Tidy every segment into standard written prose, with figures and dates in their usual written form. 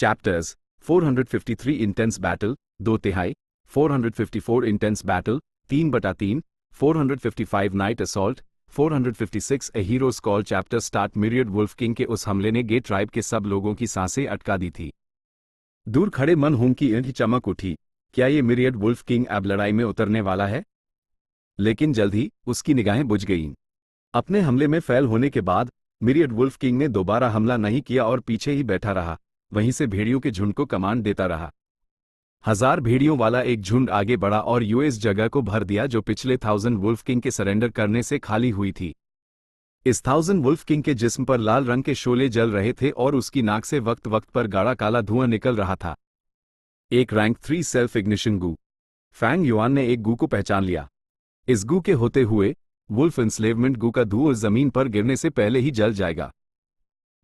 Chapters 453 intense battle 2/3, 454 intense battle 3/3, 455 night assault, 456 a hero's call. Chapter start. Myriad wolf king के उस हमले ने गे tribe के सब लोगों की सांसें अटका दी थी। दूर खड़े मन होंग की ईंट चमक उठी। क्या ये मिरियड वुल्फ किंग अब लड़ाई में उतरने वाला है? लेकिन जल्द ही उसकी निगाहें बुझ गईं। अपने हमले में फेल होने के बाद मिरियड वुल्फ किंग ने दोबारा हमला नहीं किया और पीछे ही बैठा रहा, वहीं से भेड़ियों के झुंड को कमांड देता रहा। 1000 भेड़ियों वाला एक झुंड आगे बढ़ा और यूएस जगह को भर दिया जो पिछले 1000 वुल्फ किंग के सरेंडर करने से खाली हुई थी। इस 1000 वुल्फ किंग के जिस्म पर लाल रंग के शोले जल रहे थे और उसकी नाक से वक्त वक्त पर गाढ़ा काला धुआं निकल रहा था। एक रैंक 3 सेल्फ इग्निशन गू। फैंग युआन ने एक गू को पहचान लिया। इस गू के होते हुए वुल्फ इंस्लेवमेंट गू का धुआं जमीन पर गिरने से पहले ही जल जाएगा।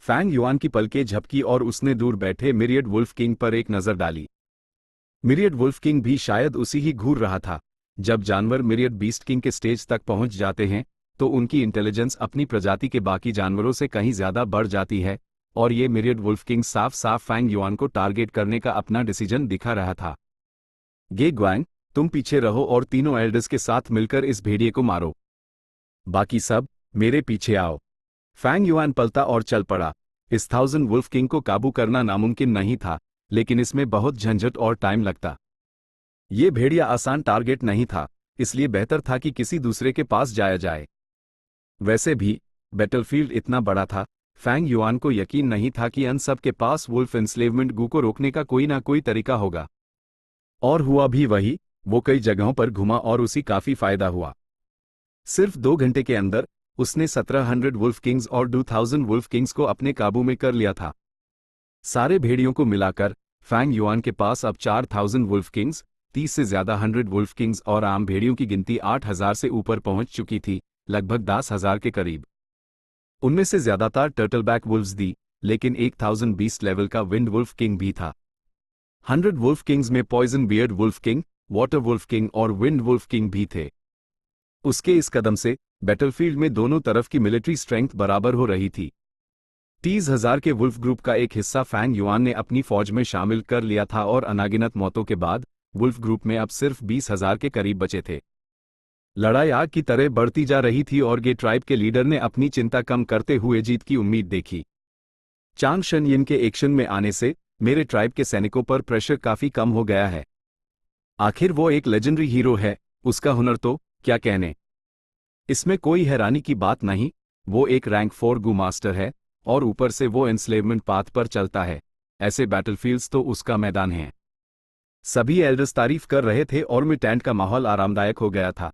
फैंग युआन की पलकें झपकी और उसने दूर बैठे मिरियड वुल्फ किंग पर एक नजर डाली। मिरियड वुल्फ किंग भी शायद उसी ही घूर रहा था। जब जानवर मिरियड बीस्ट किंग के स्टेज तक पहुंच जाते हैं तो उनकी इंटेलिजेंस अपनी प्रजाति के बाकी जानवरों से कहीं ज्यादा बढ़ जाती है, और ये मिरियड वुल्फ किंग साफ साफ फैंग युआन को टारगेट करने का अपना डिसीजन दिखा रहा था। गे ग्वांग, तुम पीछे रहो और तीनों एल्डर्स के साथ मिलकर इस भेड़िए को मारो। बाकी सब मेरे पीछे आओ। फैंग युआन पलता और चल पड़ा। इस 1000 वुल्फ किंग को काबू करना नामुमकिन नहीं था, लेकिन इसमें बहुत झंझट और टाइम लगता। ये भेड़िया आसान टारगेट नहीं था, इसलिए बेहतर था कि किसी दूसरे के पास जाया जाए। वैसे भी बैटलफील्ड इतना बड़ा था, फैंग युआन को यकीन नहीं था कि अन सब के पास वुल्फ एंस्लेवमेंट गू को रोकने का कोई ना कोई तरीका होगा। और हुआ भी वही। वो कई जगहों पर घुमा और उसी काफी फायदा हुआ। सिर्फ 2 घंटे के अंदर उसने 1700 वुल्फ किंग्स और 2000 वुल्फ किंग्स को अपने काबू में कर लिया था। सारे भेड़ियों को मिलाकर फैंग युआन के पास अब 4000 वुल्फ किंग्स, 30 से ज्यादा 100 वुल्फ किंग्स और आम भेड़ियों की गिनती 8000 से ऊपर पहुंच चुकी थी, लगभग 10,000 के करीब। उनमें से ज्यादातर टर्टलबैक वुल्फ्स दी, लेकिन 1000 बीस्ट लेवल का विंड वुल्फ किंग भी था। 100 वुल्फ किंग्स में poison beard wolf king, water wolf king और विंड वुल्फ किंग भी थे। उसके इस कदम से बैटलफील्ड में दोनों तरफ की मिलिट्री स्ट्रेंथ बराबर हो रही थी। 30,000 के वुल्फ ग्रुप का एक हिस्सा फैंग युआन ने अपनी फौज में शामिल कर लिया था और अनागिनत मौतों के बाद वुल्फ ग्रुप में अब सिर्फ 20,000 के करीब बचे थे। लड़ाई आग की तरह बढ़ती जा रही थी और गे ट्राइब के लीडर ने अपनी चिंता कम करते हुए जीत की उम्मीद देखी। चांग शनयिन के एक्शन में आने से मेरे ट्राइब के सैनिकों पर प्रेशर काफी कम हो गया है। आखिर वो एक लेजेंडरी हीरो है, उसका हुनर तो क्या कहने। इसमें कोई हैरानी की बात नहीं, वो एक रैंक 4 गू मास्टर है और ऊपर से वो एंस्लेवमेंट पाथ पर चलता है। ऐसे बैटलफील्ड्स तो उसका मैदान है। सभी एल्डर्स तारीफ कर रहे थे और मिटेंट का माहौल आरामदायक हो गया था।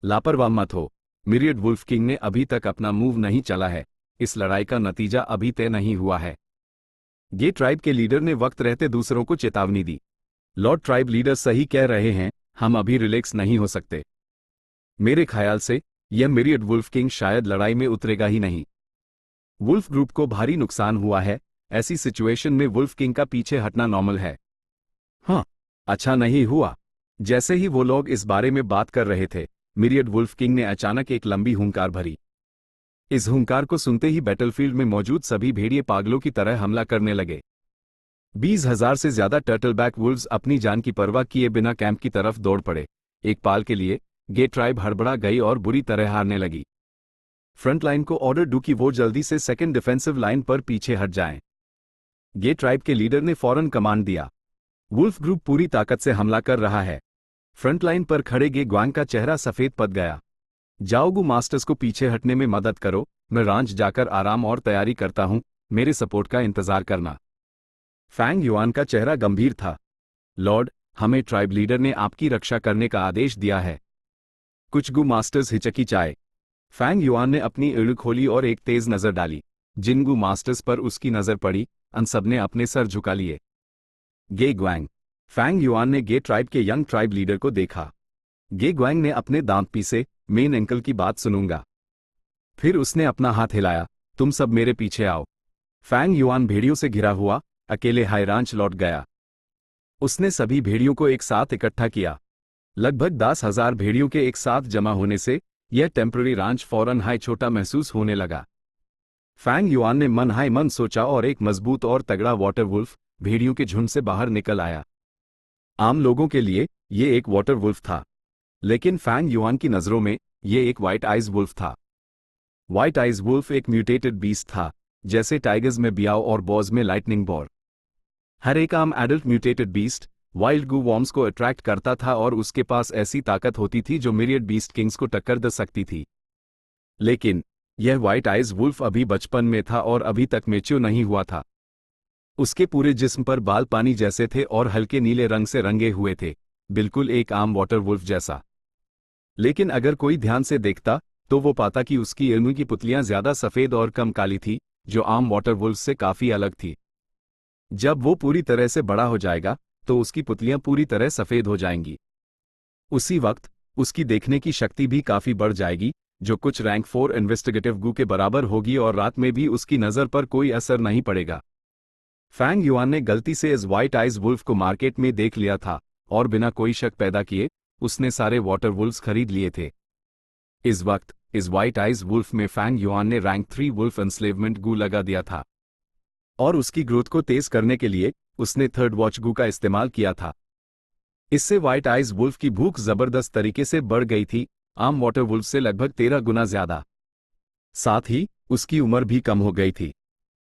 लापरवाह मत हो, मिरियड वुल्फ किंग ने अभी तक अपना मूव नहीं चला है। इस लड़ाई का नतीजा अभी तय नहीं हुआ है। गे ट्राइब के लीडर ने वक्त रहते दूसरों को चेतावनी दी। लॉर्ड ट्राइब लीडर सही कह रहे हैं, हम अभी रिलैक्स नहीं हो सकते। मेरे ख्याल से यह मिरियड वुल्फ किंग शायद लड़ाई में उतरेगा ही नहीं। वुल्फ ग्रुप को भारी नुकसान हुआ है, ऐसी सिचुएशन में वुल्फ किंग का पीछे हटना नॉर्मल है। हाँ, अच्छा नहीं हुआ। जैसे ही वो लोग इस बारे में बात कर रहे थे, मिरियड वुल्फ किंग ने अचानक एक लंबी हुंकार भरी। इस हुंकार को सुनते ही बैटलफील्ड में मौजूद सभी भेड़िए पागलों की तरह हमला करने लगे। 20,000 से ज्यादा टर्टलबैक वुल्व्स अपनी जान की परवाह किए बिना कैंप की तरफ दौड़ पड़े। एक पाल के लिए गे ट्राइब हड़बड़ा गई और बुरी तरह हारने लगी। फ्रंट लाइन को ऑर्डर दो कि वो जल्दी से सेकंड डिफेंसिव लाइन पर पीछे हट जाएं। गे ट्राइब के लीडर ने फौरन कमांड दिया। वुल्फ ग्रुप पूरी ताकत से हमला कर रहा है। फ्रंट लाइन पर खड़े गे ग्वांग का चेहरा सफेद पड़ गया। जाओगू मास्टर्स को पीछे हटने में मदद करो, मैं रांच जाकर आराम और तैयारी करता हूं, मेरे सपोर्ट का इंतजार करना। फैंग युआन का चेहरा गंभीर था। लॉर्ड, हमें ट्राइब लीडर ने आपकी रक्षा करने का आदेश दिया है। कुछ गू मास्टर्स हिचकिचाए। फैंग युआन ने अपनी इल्ड खोली और एक तेज नजर डाली। जिन गू मास्टर्स पर उसकी नजर पड़ी, अन सब ने अपने सर झुका लिए। गे ग्वांग। फैंग युआन ने गे ट्राइब के यंग ट्राइब लीडर को देखा। गे ग्वांग ने अपने दांत पीसे, मेन अंकल की बात सुनूंगा। फिर उसने अपना हाथ हिलाया, तुम सब मेरे पीछे आओ। फैंग युआन भेड़ियों से घिरा हुआ अकेले हाई रांच लौट गया। उसने सभी भेड़ियों को एक साथ इकट्ठा किया। लगभग 10,000 भेड़ियों के एक साथ जमा होने से यह टेम्पररी रांच फौरन हाई छोटा महसूस होने लगा। फैंग युआन ने मन हाई मन सोचा और एक मजबूत और तगड़ा वाटर वुल्फ भेड़ियों के झुंड से बाहर निकल आया। आम लोगों के लिए ये एक वाटर वुल्फ था, लेकिन फैंग युआन की नज़रों में ये एक व्हाइट आइज वुल्फ था। व्हाइट आइज वुल्फ एक म्यूटेटेड बीस्ट था, जैसे टाइगर्स में बियाओ और बॉज में लाइटनिंग बॉर। हर एक आम एडल्ट म्यूटेटेड बीस्ट वाइल्ड गू वॉर्म्स को अट्रैक्ट करता था और उसके पास ऐसी ताकत होती थी जो मिरियड बीस्ट किंग्स को टक्कर दे सकती थी। लेकिन यह व्हाइट आइज वुल्फ अभी बचपन में था और अभी तक मैच्योर नहीं हुआ था। उसके पूरे जिस्म पर बाल पानी जैसे थे और हल्के नीले रंग से रंगे हुए थे, बिल्कुल एक आम वाटर वुल्फ जैसा। लेकिन अगर कोई ध्यान से देखता तो वो पाता कि उसकी ऊन की पुतलियां ज्यादा सफेद और कम काली थी, जो आम वाटर वुल्फ से काफी अलग थी। जब वो पूरी तरह से बड़ा हो जाएगा तो उसकी पुतलियां पूरी तरह सफेद हो जाएंगी। उसी वक्त उसकी देखने की शक्ति भी काफी बढ़ जाएगी, जो कुछ रैंक 4 इन्वेस्टिगेटिव गू के बराबर होगी और रात में भी उसकी नजर पर कोई असर नहीं पड़ेगा। फैंग युआन ने गलती से इस व्हाइट आइज वुल्फ को मार्केट में देख लिया था और बिना कोई शक पैदा किए उसने सारे वाटर वुल्फ्स खरीद लिए थे। इस वक्त इस व्हाइट आइज वुल्फ में फैंग युआन ने रैंक 3 वुल्फ एंस्लेवमेंट गू लगा दिया था और उसकी ग्रोथ को तेज करने के लिए उसने थर्ड वॉच गू का इस्तेमाल किया था। इससे व्हाइट आइज वुल्फ की भूख जबरदस्त तरीके से बढ़ गई थी, आम वाटर वुल्फ से लगभग 13 गुना ज्यादा। साथ ही उसकी उम्र भी कम हो गई थी।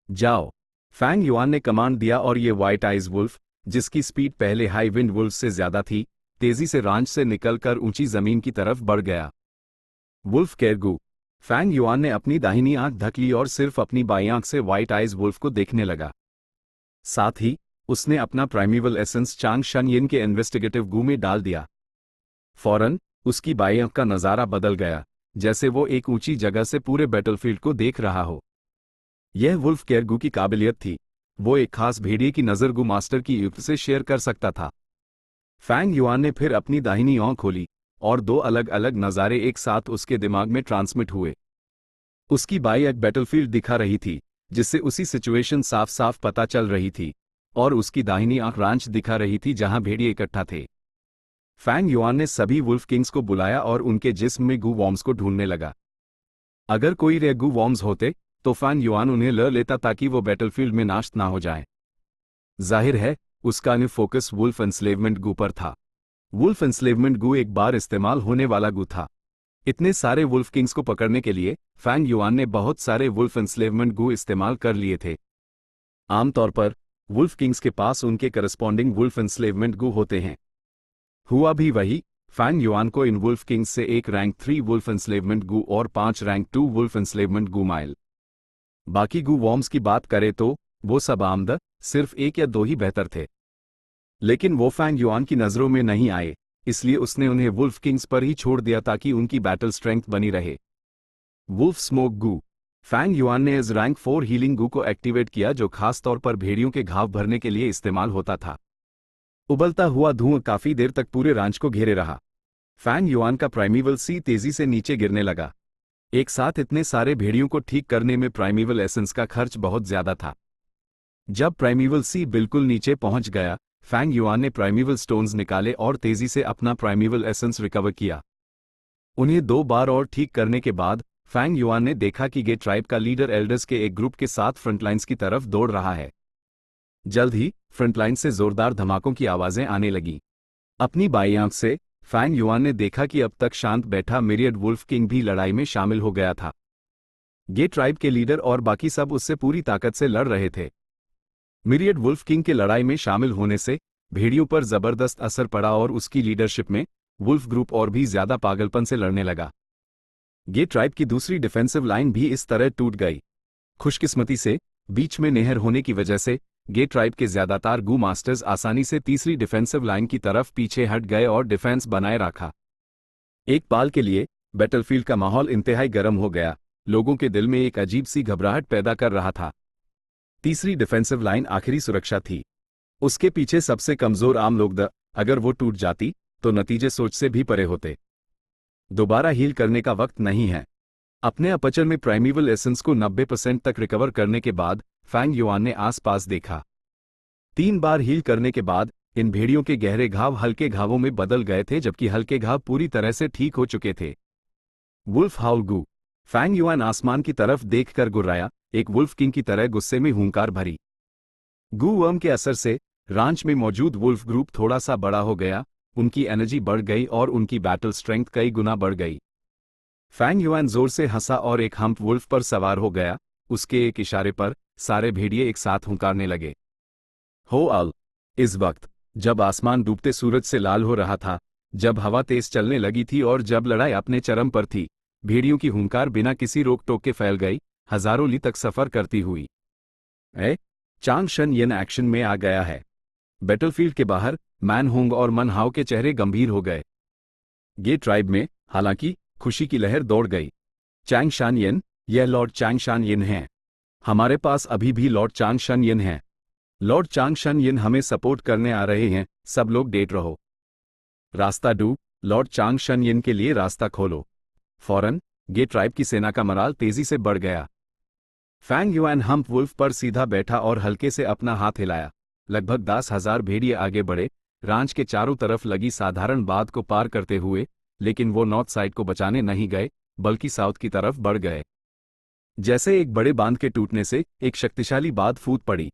जाओ, फैंग युआन ने कमांड दिया और ये व्हाइट आइज वुल्फ, जिसकी स्पीड पहले हाई विंड वुल्फ से ज्यादा थी, तेजी से रांच से निकलकर ऊंची जमीन की तरफ बढ़ गया। वुल्फ केरगू। फैंग युआन ने अपनी दाहिनी आंख ढक ली और सिर्फ अपनी बाईं आंख से व्हाइट आइज वुल्फ को देखने लगा। साथ ही उसने अपना प्राइमेवल एसेंस चांग शनयिन के इन्वेस्टिगेटिव गू में डाल दिया। फौरन उसकी बाईं आंख का नजारा बदल गया, जैसे वो एक ऊंची जगह से पूरे बैटलफील्ड को देख रहा हो। यह वुल्फ केरगू की काबिलियत थी, वो एक खास भेड़िए की नजर गू मास्टर की युक्त से शेयर कर सकता था। फैंग युआन ने फिर अपनी दाहिनी आंख खोली और दो अलग अलग नज़ारे एक साथ उसके दिमाग में ट्रांसमिट हुए। उसकी बाईं आंख बैटलफील्ड दिखा रही थी, जिससे उसी सिचुएशन साफ साफ पता चल रही थी, और उसकी दाहिनी आंख रांच दिखा रही थी जहां भेड़िए इकट्ठा थे। फैंग युआन ने सभी वुल्फ किंग्स को बुलाया और उनके जिस्म में गू वॉर्म्स को ढूंढने लगा। अगर कोई रेयर गू वॉर्म्स होते तो फैंग युआन उन्हें ल लेता ताकि वो बैटलफील्ड में नाश ना हो जाए। जाहिर है उसका फोकस वुल्फ एंस्लेवमेंट गू पर था। वुल्फ एंस्लेवमेंट गू एक बार इस्तेमाल होने वाला गू था। इतने सारे वुल्फ किंग्स को पकड़ने के लिए फैंग युआन ने बहुत सारे वुल्फ एंस्लेवमेंट गू इस्तेमाल कर लिए थे। आमतौर पर वुल्फ किंग्स के पास उनके करस्पॉन्डिंग वुल्फ एंस्लेवमेंट गू होते हैं। हुआ भी वही, फैंग युआन को इन वुल्फ किंग्स से एक रैंक 3 वुल्फ एंस्लेवमेंट गू और 5 रैंक 2 वुल्फ एंस्लेवमेंट गू माइल। बाकी गू वॉर्म्स की बात करें तो वो सब आमद सिर्फ एक या दो ही बेहतर थे, लेकिन वो फैंग युआन की नजरों में नहीं आए, इसलिए उसने उन्हें वुल्फ किंग्स पर ही छोड़ दिया ताकि उनकी बैटल स्ट्रेंथ बनी रहे। वुल्फ स्मोक गू। फैंग युआन ने इस रैंक 4 हीलिंग गू को एक्टिवेट किया, जो खास तौर पर भेड़ियों के घाव भरने के लिए इस्तेमाल होता था। उबलता हुआ धुआं काफी देर तक पूरे रांच को घेरे रहा। फैंग युआन का प्राइमेवल सी तेजी से नीचे गिरने लगा। एक साथ इतने सारे भेड़ियों को ठीक करने में प्राइमेवल एसेंस का खर्च बहुत ज्यादा था। जब प्राइमेवल सी बिल्कुल नीचे पहुंच गया, फैंग युआन ने प्राइमेवल स्टोन्स निकाले और तेजी से अपना प्राइमेवल एसेंस रिकवर किया। उन्हें 2 बार और ठीक करने के बाद फैंग युआन ने देखा कि गे ट्राइब का लीडर एल्डर्स के एक ग्रुप के साथ फ्रंटलाइंस की तरफ दौड़ रहा है। जल्द ही फ्रंटलाइन से जोरदार धमाकों की आवाजें आने लगीं। अपनी बाईं आंख से फैंग युआन ने देखा कि अब तक शांत बैठा मिरियड वुल्फ किंग भी लड़ाई में शामिल हो गया था। गे ट्राइब के लीडर और बाकी सब उससे पूरी ताकत से लड़ रहे थे। मिरियड वुल्फ किंग के लड़ाई में शामिल होने से भेड़ियों पर जबरदस्त असर पड़ा और उसकी लीडरशिप में वुल्फ ग्रुप और भी ज्यादा पागलपन से लड़ने लगा। गे ट्राइब की दूसरी डिफेंसिव लाइन भी इस तरह टूट गई। खुशकिस्मती से बीच में नहर होने की वजह से गे ट्राइब के ज्यादातर गू मास्टर्स आसानी से तीसरी डिफेंसिव लाइन की तरफ पीछे हट गए और डिफेंस बनाए रखा। एक पाल के लिए बैटलफील्ड का माहौल इंतहाई गर्म हो गया। लोगों के दिल में एक अजीब सी घबराहट पैदा कर रहा था। तीसरी डिफेंसिव लाइन आखिरी सुरक्षा थी। उसके पीछे सबसे कमजोर आम लोग अगर वो टूट जाती तो नतीजे सोच से भी परे होते। दोबारा हील करने का वक्त नहीं है। अपने अपचर में प्राइमेवल एसेंस को 90% तक रिकवर करने के बाद फैंग युआन ने आसपास देखा। 3 बार हील करने के बाद इन भेड़ियों के गहरे घाव हल्के घावों में बदल गए थे, जबकि हल्के घाव पूरी तरह से ठीक हो चुके थे। वुल्फ हाउल गू। फैंग युआन आसमान की तरफ देखकर गुर्राया, एक वुल्फ किंग की तरह गुस्से में हुंकार भरी। गू वर्म के असर से रांच में मौजूद वुल्फ ग्रुप थोड़ा सा बड़ा हो गया, उनकी एनर्जी बढ़ गई और उनकी बैटल स्ट्रेंथ कई गुना बढ़ गई। फैंग युआन जोर से हंसा और एक हम्प वुल्फ पर सवार हो गया। उसके एक इशारे पर सारे भेड़िए एक साथ हुंकारने लगे। हो अल! इस वक्त जब आसमान डूबते सूरज से लाल हो रहा था, जब हवा तेज चलने लगी थी और जब लड़ाई अपने चरम पर थी, भेड़ियों की हुंकार बिना किसी रोक टोक के फैल गई, हजारों ली तक सफर करती हुई। चांग शन येन एक्शन में आ गया है। बैटलफील्ड के बाहर मैन होंग और मन हाओ के चेहरे गंभीर हो गए। गे ट्राइब में हालांकि खुशी की लहर दौड़ गई। चांग शान येन, यह लॉर्ड चांग शान येन हैं। हमारे पास अभी भी लॉर्ड चांग शन येन हैं। लॉर्ड चांग शन येन हमें सपोर्ट करने आ रहे हैं, सब लोग डेट रहो। रास्ता डू, लॉर्ड चांग शन येन के लिए रास्ता खोलो। फौरन गे ट्राइब की सेना का मराल तेजी से बढ़ गया। फैंग युआन हम्प वुल्फ पर सीधा बैठा और हल्के से अपना हाथ हिलाया। लगभग 10,000 भेड़िए आगे बढ़े, रांच के चारों तरफ लगी साधारण बांध को पार करते हुए, लेकिन वो नॉर्थ साइड को बचाने नहीं गए, बल्कि साउथ की तरफ बढ़ गए। जैसे एक बड़े बांध के टूटने से एक शक्तिशाली बांध फूट पड़ी।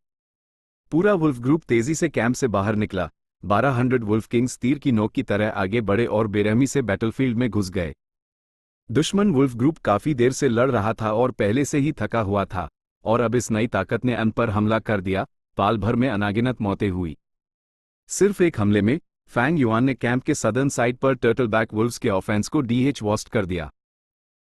पूरा वुल्फ ग्रुप तेजी से कैंप से बाहर निकला। 1200 वुल्फ किंग्स तीर की नोक की तरह आगे बढ़े और बेरहमी से बैटलफील्ड में घुस गए। दुश्मन वुल्फ ग्रुप काफी देर से लड़ रहा था और पहले से ही थका हुआ था, और अब इस नई ताकत ने अन पर हमला कर दिया। पाल भर में अनागिनत मौतें हुई। सिर्फ एक हमले में फैंग युआन ने कैंप के सदर्न साइड पर टर्टलबैक वुल्फ्स के ऑफेंस को वॉस्ट कर दिया।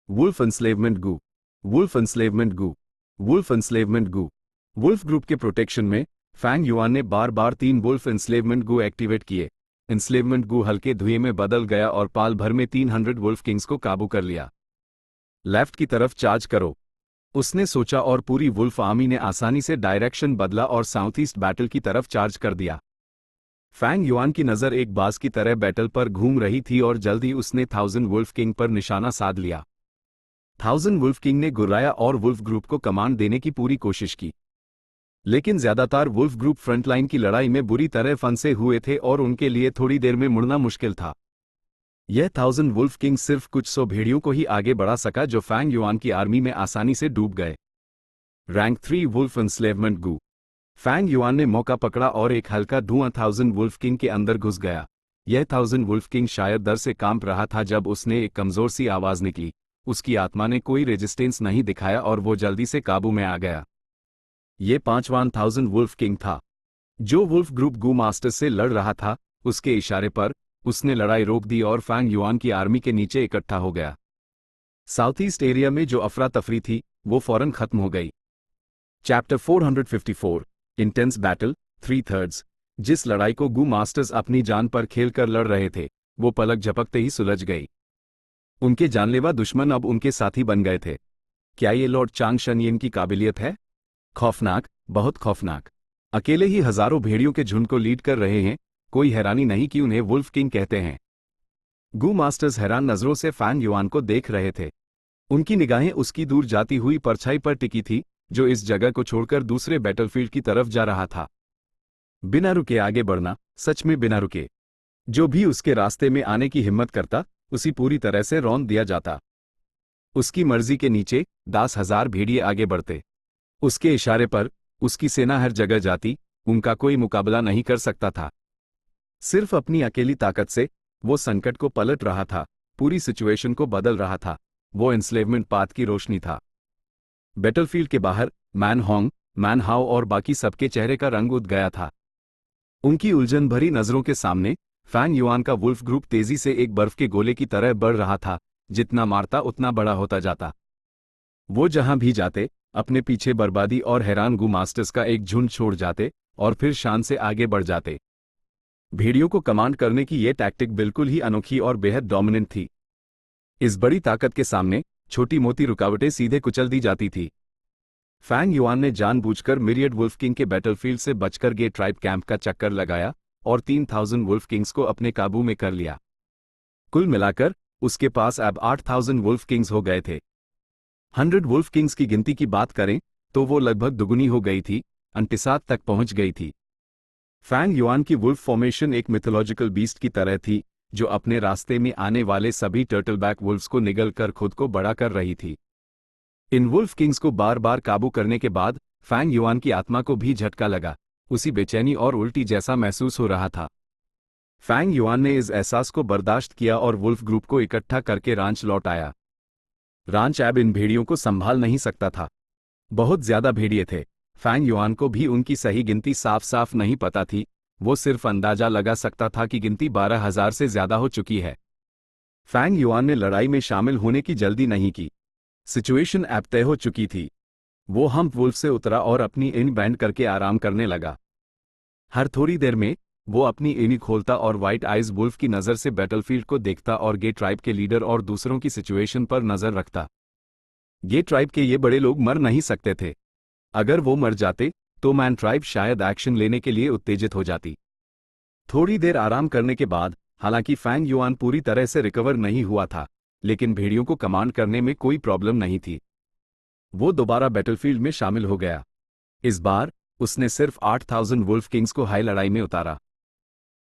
वुल्फ एंस्लेवमेंट गू, वुल्फ एंस्लेवमेंट गू, वुल्फ एंस्लेवमेंट गू। वुल्फ ग्रुप के प्रोटेक्शन में फैंग युआन ने बार बार 3 वुल्फ एंस्लेवमेंट गू एक्टिवेट किए। एंस्लेवमेंट गू हल्के धुएं में बदल गया और पाल भर में 300 वुल्फ किंग्स को काबू कर लिया। लेफ्ट की तरफ चार्ज करो, उसने सोचा और पूरी वुल्फ आर्मी ने आसानी से डायरेक्शन बदला और साउथ ईस्ट बैटल की तरफ चार्ज कर दिया। फैंग युआन की नज़र एक बाज की तरह बैटल पर घूम रही थी और जल्द ही उसने 1000 वुल्फ किंग पर निशाना साध लिया। 1000 वुल्फ किंग ने गुर्राया और वुल्फ ग्रुप को कमांड देने की पूरी कोशिश की, लेकिन ज्यादातर वुल्फ ग्रुप फ्रंटलाइन की लड़ाई में बुरी तरह फंसे हुए थे और उनके लिए थोड़ी देर में मुड़ना मुश्किल था। यह 1000 वुल्फ किंग सिर्फ कुछ 100 भेड़ियों को ही आगे बढ़ा सका जो फैंग युआन की आर्मी में आसानी से डूब गए। रैंक 3 वुल्फ एंस्लेवमेंट गू। फैंग युआन ने मौका पकड़ा और एक हल्का धुआं 1000 वुल्फ किंग के अंदर घुस गया। यह 1000 वुल्फ किंग शायद डर से कांप रहा था जब उसने एक कमजोर सी आवाज निकली। उसकी आत्मा ने कोई रेजिस्टेंस नहीं दिखाया और वो जल्दी से काबू में आ गया। ये 5000 वुल्फ किंग था। जो वुल्फ ग्रुप गू मास्टर से लड़ रहा था, उसके इशारे पर उसने लड़ाई रोक दी और फैंग युआन की आर्मी के नीचे इकट्ठा हो गया। साउथ ईस्ट एरिया में जो अफरा तफरी थी वो फौरन खत्म हो गई। Chapter 454 intense battle 3/3। जिस लड़ाई को गू मास्टर्स अपनी जान पर खेलकर लड़ रहे थे, वो पलक झपकते ही सुलझ गई। उनके जानलेवा दुश्मन अब उनके साथी बन गए थे। क्या ये लॉर्ड चांग शन येन की काबिलियत है? खौफनाक, बहुत खौफनाक। अकेले ही हजारों भेड़ियों के झुंड को लीड कर रहे हैं। कोई हैरानी नहीं कि उन्हें वुल्फ किंग कहते हैं। गू मास्टर्स हैरान नजरों से फैंग युआन को देख रहे थे। उनकी निगाहें उसकी दूर जाती हुई परछाई पर टिकी थी, जो इस जगह को छोड़कर दूसरे बैटलफील्ड की तरफ जा रहा था। बिना रुके आगे बढ़ना, सच में बिना रुके। जो भी उसके रास्ते में आने की हिम्मत करता, उसी पूरी तरह से रौंद दिया जाता। उसकी मर्जी के नीचे 10,000 भेड़िए आगे बढ़ते। उसके इशारे पर उसकी सेना हर जगह जाती। उनका कोई मुकाबला नहीं कर सकता था। सिर्फ अपनी अकेली ताकत से वो संकट को पलट रहा था, पूरी सिचुएशन को बदल रहा था। वो एंस्लेवमेंट पाथ की रोशनी था। बैटलफील्ड के बाहर मैन होंग, मैन हाओ और बाकी सबके चेहरे का रंग उठ गया था। उनकी उलझन भरी नजरों के सामने फैंग युआन का वुल्फ ग्रुप तेजी से एक बर्फ के गोले की तरह बढ़ रहा था। जितना मारता उतना बड़ा होता जाता। वो जहां भी जाते, अपने पीछे बर्बादी और हैरान गू मास्टर्स का एक झुंड छोड़ जाते और फिर शान से आगे बढ़ जाते। भेड़ियों को कमांड करने की यह टैक्टिक बिल्कुल ही अनोखी और बेहद डोमिनेंट थी। इस बड़ी ताकत के सामने छोटी मोटी रुकावटें सीधे कुचल दी जाती थी। फैंग युआन ने जानबूझकर मिरियड वुल्फ किंग के बैटलफील्ड से बचकर गे ट्राइब कैंप का चक्कर लगाया और 3000 वुल्फ किंग्स को अपने काबू में कर लिया। कुल मिलाकर उसके पास अब 8000 वुल्फ किंग्स हो गए थे। 100 वुल्फ किंग्स की गिनती की बात करें तो वो लगभग दुगुनी हो गई थी, 29 तक पहुंच गई थी। फैंग युआन की वुल्फ फॉर्मेशन एक मिथोलॉजिकल बीस्ट की तरह थी, जो अपने रास्ते में आने वाले सभी टर्टलबैक वुल्फ्स को निगल कर खुद को बड़ा कर रही थी। इन वुल्फ किंग्स को बार बार काबू करने के बाद फैंग युआन की आत्मा को भी झटका लगा। उसी बेचैनी और उल्टी जैसा महसूस हो रहा था। फैंग युआन ने इस एहसास को बर्दाश्त किया और वुल्फ ग्रुप को इकट्ठा करके रांच लौट आया। रांच अब इन भेड़ियों को संभाल नहीं सकता था। बहुत ज्यादा भेड़िए थे। फैंग युआन को भी उनकी सही गिनती साफ साफ नहीं पता थी, वो सिर्फ अंदाजा लगा सकता था कि गिनती 12,000 से ज्यादा हो चुकी है। फैंग युआन ने लड़ाई में शामिल होने की जल्दी नहीं की। सिचुएशन अब तय हो चुकी थी। वो हम्प वुल्फ से उतरा और अपनी इन बैंड करके आराम करने लगा। हर थोड़ी देर में वो अपनी एनी खोलता और व्हाइट आइज वुल्फ की नज़र से बैटलफील्ड को देखता और गे ट्राइब के लीडर और दूसरों की सिचुएशन पर नज़र रखता। गे ट्राइब के ये बड़े लोग मर नहीं सकते थे। अगर वो मर जाते तो मैन ट्राइब शायद एक्शन लेने के लिए उत्तेजित हो जाती। थोड़ी देर आराम करने के बाद, हालांकि फैंग युआन पूरी तरह से रिकवर नहीं हुआ था, लेकिन भेड़ियों को कमांड करने में कोई प्रॉब्लम नहीं थी। वो दोबारा बैटलफील्ड में शामिल हो गया। इस बार उसने सिर्फ 8,000 वुल्फ किंग्स को हाई लड़ाई में उतारा।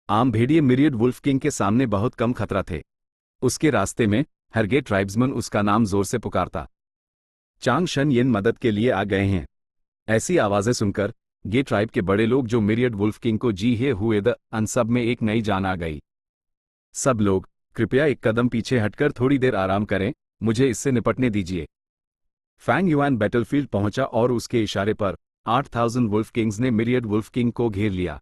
आम भेड़िए मिरियड वुल्फ किंग के सामने बहुत कम खतरा थे। उसके रास्ते में हर गे ट्राइब्समैन उसका नाम जोर से पुकारता। चांग शन यिन मदद के लिए आ गए हैं। ऐसी आवाजें सुनकर गे ट्राइब के बड़े लोग जो मिरियड वुल्फ किंग को जी हे हुए द अन सब में एक नई जान आ गई। सब लोग कृपया एक कदम पीछे हटकर थोड़ी देर आराम करें, मुझे इससे निपटने दीजिए। फैंग युआन बैटलफील्ड पहुंचा और उसके इशारे पर 8,000 वुल्फ किंग्स ने मिरियड वुल्फ किंग को घेर लिया।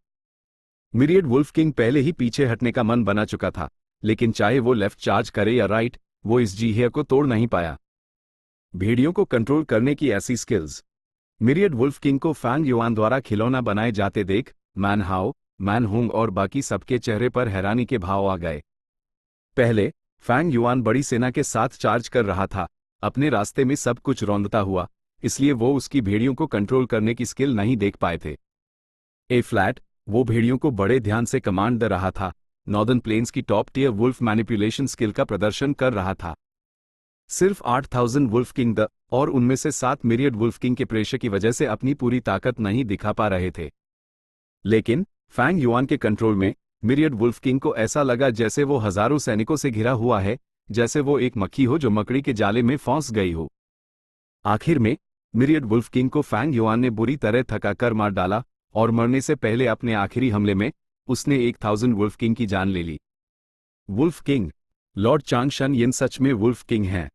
मिरियड वुल्फ किंग पहले ही पीछे हटने का मन बना चुका था, लेकिन चाहे वो लेफ्ट चार्ज करे या राइट, वो इस जीहे को तोड़ नहीं पाया। भेड़ियों को कंट्रोल करने की ऐसी स्किल्स मिरियड वुल्फ किंग को फैंग युआन द्वारा खिलौना बनाए जाते देख मैन हाओ, मैन हुंग और बाकी सबके चेहरे पर हैरानी के भाव आ गए। पहले फैंग युआन बड़ी सेना के साथ चार्ज कर रहा था, अपने रास्ते में सब कुछ रौंदता हुआ, इसलिए वो उसकी भेड़ियों को कंट्रोल करने की स्किल नहीं देख पाए थे। ए फ्लैट वो भेड़ियों को बड़े ध्यान से कमांड दे रहा था, नॉर्दर्न प्लेन्स की top tier wolf manipulation skill का प्रदर्शन कर रहा था। सिर्फ 8,000 वुल्फ किंग द और उनमें से 7 मिरियड वुल्फ किंग के प्रेशर की वजह से अपनी पूरी ताकत नहीं दिखा पा रहे थे। लेकिन फैंग युआन के कंट्रोल में मिरियड वुल्फ किंग को ऐसा लगा जैसे वो हजारों सैनिकों से घिरा हुआ है, जैसे वो एक मक्खी हो जो मकड़ी के जाले में फंस गई हो। आखिर में मिरियड वुल्फ किंग को फैंग युआन ने बुरी तरह थका कर मार डाला और मरने से पहले अपने आखिरी हमले में उसने 1,000 वुल्फ किंग की जान ले ली। वुल्फ किंग लॉर्ड चांग शन यिन सच में वुल्फ किंग हैं।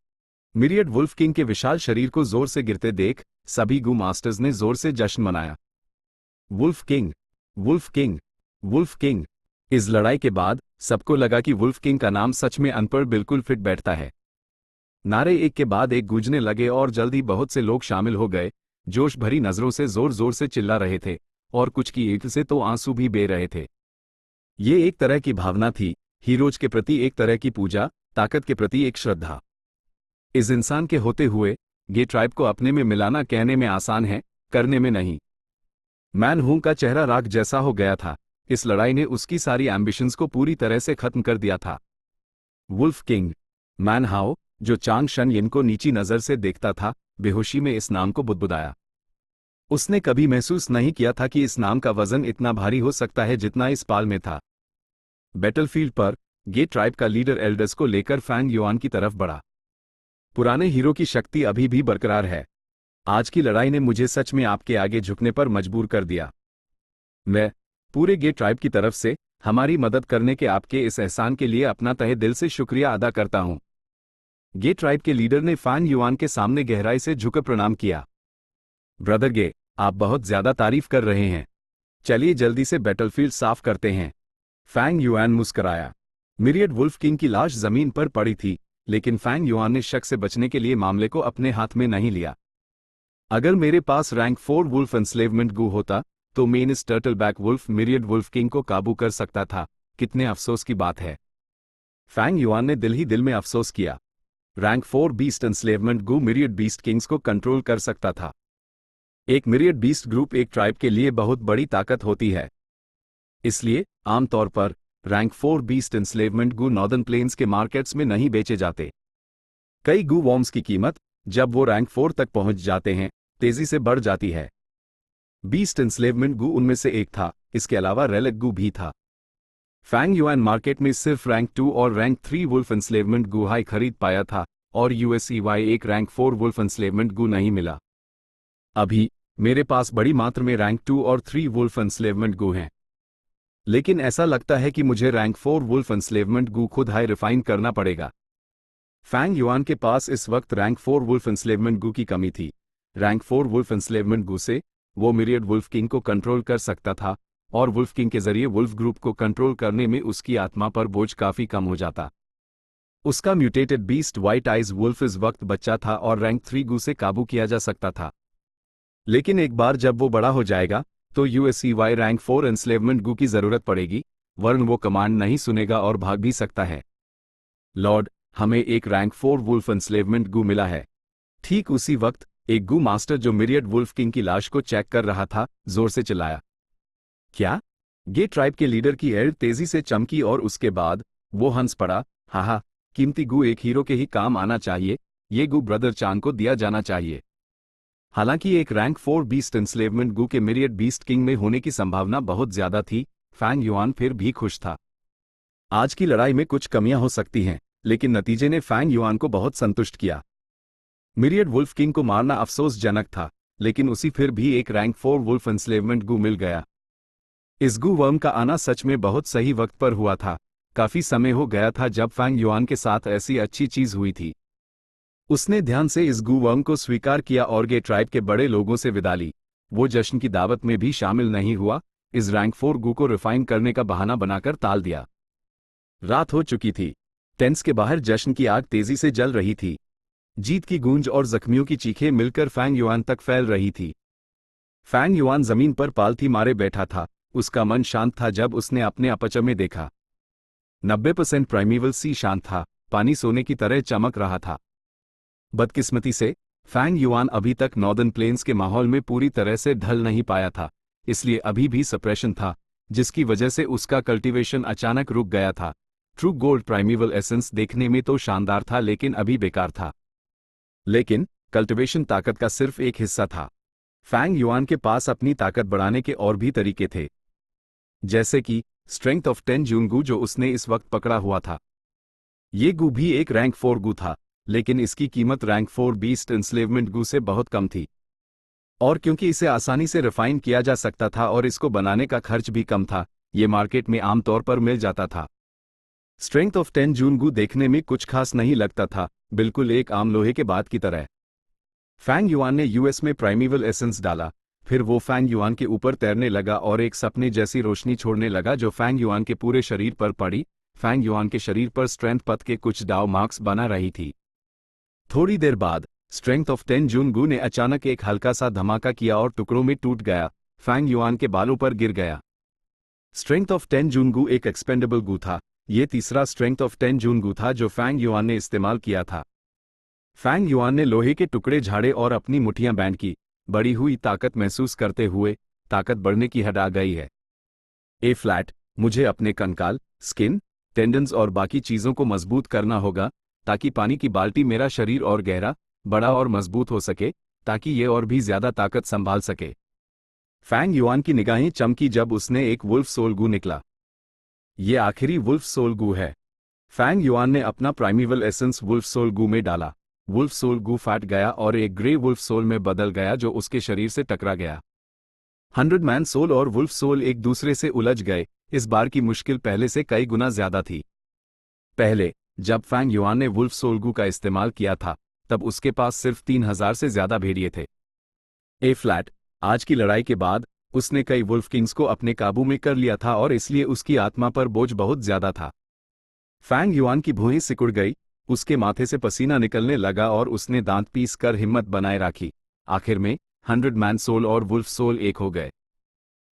मिरियड वुल्फ किंग के विशाल शरीर को जोर से गिरते देख सभी गू मास्टर्स ने जोर से जश्न मनाया। Wolf king, wolf king, wolf king. इस लड़ाई के बाद सबको लगा कि वुल्फ किंग का नाम सच में अन पर बिल्कुल फिट बैठता है। नारे एक के बाद एक गूंजने लगे और जल्द ही बहुत से लोग शामिल हो गए, जोश भरी नजरों से जोर जोर से चिल्ला रहे थे और कुछ की ईंट से तो आंसू भी बह रहे थे। ये एक तरह की भावना थी, हीरोज के प्रति एक तरह की पूजा, ताकत के प्रति एक श्रद्धा। इस इंसान के होते हुए गे ट्राइब को अपने में मिलाना कहने में आसान है, करने में नहीं। मैन हुंग का चेहरा राख जैसा हो गया था। इस लड़ाई ने उसकी सारी एम्बिशंस को पूरी तरह से खत्म कर दिया था। वुल्फ किंग मैन हाओ, जो चांग शन यिन को नीची नजर से देखता था, बेहोशी में इस नाम को बुदबुदाया। उसने कभी महसूस नहीं किया था कि इस नाम का वजन इतना भारी हो सकता है जितना इस पाल में था। बैटलफील्ड पर गे ट्राइब का लीडर एल्डर्स को लेकर फैंग युआन की तरफ बढ़ा। पुराने हीरो की शक्ति अभी भी बरकरार है। आज की लड़ाई ने मुझे सच में आपके आगे झुकने पर मजबूर कर दिया। मैं पूरे गे ट्राइब की तरफ से हमारी मदद करने के आपके इस एहसान के लिए अपना तहे दिल से शुक्रिया अदा करता हूं। गे ट्राइब के लीडर ने फैंग युआन के सामने गहराई से झुकर प्रणाम किया। ब्रदर गे, आप बहुत ज्यादा तारीफ कर रहे हैं। चलिए जल्दी से बैटलफील्ड साफ करते हैं। फैंग युआन मुस्कराया। मिरियड वुल्फ किंग की लाश जमीन पर पड़ी थी, लेकिन फैंग युआन ने शक से बचने के लिए मामले को अपने हाथ में नहीं लिया। अगर मेरे पास रैंक 4 वुल्फ एनस्लेवमेंट गू होता तो मैं इस टर्टलबैक वुल्फ मिरियड वुल्फ किंग को काबू कर सकता था। कितने अफसोस की बात है। फैंग युआन ने दिल ही दिल में अफसोस किया। रैंक 4 बीस्ट एनस्लेवमेंट गू मिरियड बीस्ट किंग्स को कंट्रोल कर सकता था। एक मिरियड बीस्ट ग्रुप एक ट्राइब के लिए बहुत बड़ी ताकत होती है। इसलिए आमतौर पर रैंक 4 बीस्ट एनस्लेवमेंट गू नॉर्दर्न प्लेन्स के मार्केट्स में नहीं बेचे जाते। कई गू वॉर्म्स की कीमत जब वो रैंक 4 तक पहुंच जाते हैं तेजी से बढ़ जाती है। बीस्ट एनस्लेवमेंट गू उनमें से एक था, इसके अलावा रेलिक गू भी था। फैंग युआन मार्केट में सिर्फ रैंक 2 और रैंक 3 वुल्फ एनस्लेवमेंट गू हाई खरीद पाया था और यूएसईवाई एक रैंक 4 वुल्फ एनस्लेवमेंट गू नहीं मिला। अभी मेरे पास बड़ी मात्रा में रैंक 2 और 3 वुल्फ एनस्लेवमेंट गू हैं, लेकिन ऐसा लगता है कि मुझे रैंक 4 वुल्फ एनस्लेवमेंट गू खुद हाई रिफाइन करना पड़ेगा। फैंग युआन के पास इस वक्त रैंक 4 वुल्फ एनस्लेवमेंट गू की कमी थी। रैंक 4 वुल्फ एनस्लेवमेंट गू से वो मिरियड वुल्फ किंग को कंट्रोल कर सकता था और वुल्फ किंग के जरिए वुल्फ ग्रुप को कंट्रोल करने में उसकी आत्मा पर बोझ काफी कम हो जाता। उसका mutated beast white eyes wolf इस वक्त बच्चा था और रैंक 3 गू से काबू किया जा सकता था। लेकिन एक बार जब वो बड़ा हो जाएगा तो यूएससीवाई रैंक 4 एनस्लेवमेंट गू की जरूरत पड़ेगी, वरन वो कमांड नहीं सुनेगा और भाग भी सकता है। लॉर्ड, हमें एक रैंक 4 वुल्फ एनस्लेवमेंट गू मिला है। ठीक उसी वक्त एक गू मास्टर जो मिरियड वुल्फ किंग की लाश को चेक कर रहा था, जोर से चिल्लाया। क्या? गे ट्राइब के लीडर की एड तेजी से चमकी और उसके बाद वो हंस पड़ा। हाहा, कीमती गू एक हीरो के ही काम आना चाहिए, ये गू ब्रदर चांग को दिया जाना चाहिए। हालांकि एक रैंक 4 बीस्ट एनस्लेवमेंट गू के मिरियड बीस्ट किंग में होने की संभावना बहुत ज्यादा थी, फैंग युआन फिर भी खुश था। आज की लड़ाई में कुछ कमियां हो सकती हैं, लेकिन नतीजे ने फैंग युआन को बहुत संतुष्ट किया। मिरियड वुल्फ किंग को मारना अफसोसजनक था, लेकिन उसी फिर भी एक रैंक 4 वुल्फ एनस्लेवमेंट गू मिल गया। इस गू वर्म का आना सच में बहुत सही वक्त पर हुआ था। काफी समय हो गया था जब फैंग युआन के साथ ऐसी अच्छी चीज हुई थी। उसने ध्यान से इस गू वर्म को स्वीकार किया और गे ट्राइब के बड़े लोगों से विदा ली। वो जश्न की दावत में भी शामिल नहीं हुआ, इस रैंक 4 गू को रिफाइन करने का बहाना बनाकर टाल दिया। रात हो चुकी थी। टेंट्स के बाहर जश्न की आग तेजी से जल रही थी। जीत की गूंज और जख्मियों की चीखें मिलकर फैंग युआन तक फैल रही थी। फैंग युआन जमीन पर पालथी मारे बैठा था, उसका मन शांत था जब उसने अपने अपचर में देखा। 90% प्राइमेवल सी शांत था, पानी सोने की तरह चमक रहा था। बदकिस्मती से फैंग युआन अभी तक नॉर्दर्न प्लेन्स के माहौल में पूरी तरह से ढल नहीं पाया था, इसलिए अभी भी सप्रेशन था, जिसकी वजह से उसका कल्टीवेशन अचानक रुक गया था। ट्रू गोल्ड प्राइमेवल एसेंस देखने में तो शानदार था, लेकिन अभी बेकार था। लेकिन कल्टीवेशन ताकत का सिर्फ एक हिस्सा था। फैंग युआन के पास अपनी ताकत बढ़ाने के और भी तरीके थे, जैसे कि स्ट्रेंथ ऑफ 10 जून गू जो उसने इस वक्त पकड़ा हुआ था। ये गू भी एक रैंक 4 गू था, लेकिन इसकी कीमत रैंक 4 बीस्ट एनस्लेवमेंट गू से बहुत कम थी। और क्योंकि इसे आसानी से रिफाइन किया जा सकता था और इसको बनाने का खर्च भी कम था, ये मार्केट में आमतौर पर मिल जाता था। स्ट्रेंथ ऑफ 10 जून गू देखने में कुछ खास नहीं लगता था, बिल्कुल एक आम लोहे के बात की तरह। फैंग युआन ने यूएस में प्राइमेवल एसेंस डाला, फिर वो फैंग युआन के ऊपर तैरने लगा और एक सपने जैसी रोशनी छोड़ने लगा जो फैंग युआन के पूरे शरीर पर पड़ी। फैंग युआन के शरीर पर स्ट्रेंथ पथ के कुछ डाव मार्क्स बना रही थी। थोड़ी देर बाद स्ट्रेंथ ऑफ 10 जून गू ने अचानक एक हल्का सा धमाका किया और टुकड़ों में टूट गया, फैंग युआन के बालों पर गिर गया। स्ट्रेंथ ऑफ 10 जून गू एक एक्सपेंडेबल गू था। ये तीसरा स्ट्रेंथ ऑफ 10 जून गू था जो फैंग युआन ने इस्तेमाल किया था। फैंग युआन ने लोहे के टुकड़े झाड़े और अपनी मुट्ठियां बैंड की, बढ़ी हुई ताकत महसूस करते हुए। ताकत बढ़ने की हद आ गई है। ए फ्लैट, मुझे अपने कंकाल, स्किन, टेंडन्स और बाकी चीजों को मजबूत करना होगा, ताकि पानी की बाल्टी मेरा शरीर और गहरा, बड़ा और मजबूत हो सके, ताकि ये और भी ज्यादा ताकत संभाल सके। फैंग युआन की निगाहें चमकी जब उसने एक वुल्फ सोल गू निकला। ये आखिरी वुल्फ सोल गू है। फैंग युआन ने अपना प्राइमेवल एसेंस वुल्फ सोल गू में डाला। वुल्फ सोल गू फट गया और एक ग्रे वुल्फ सोल में बदल गया जो उसके शरीर से टकरा गया। 100 मैन सोल और वुल्फ सोल एक दूसरे से उलझ गए। इस बार की मुश्किल पहले से कई गुना ज्यादा थी। पहले जब फैंग युआन ने वुल्फ सोल गू का इस्तेमाल किया था, तब उसके पास सिर्फ 3000 से ज्यादा भेड़िए थे। ए फ्लैट, आज की लड़ाई के बाद उसने कई वुल्फ किंग्स को अपने काबू में कर लिया था और इसलिए उसकी आत्मा पर बोझ बहुत ज्यादा था। फैंग युआन की भुएं सिकुड़ गई, उसके माथे से पसीना निकलने लगा और उसने दांत पीस कर हिम्मत बनाए रखी। आखिर में 100 मैन सोल और वुल्फ सोल एक हो गए।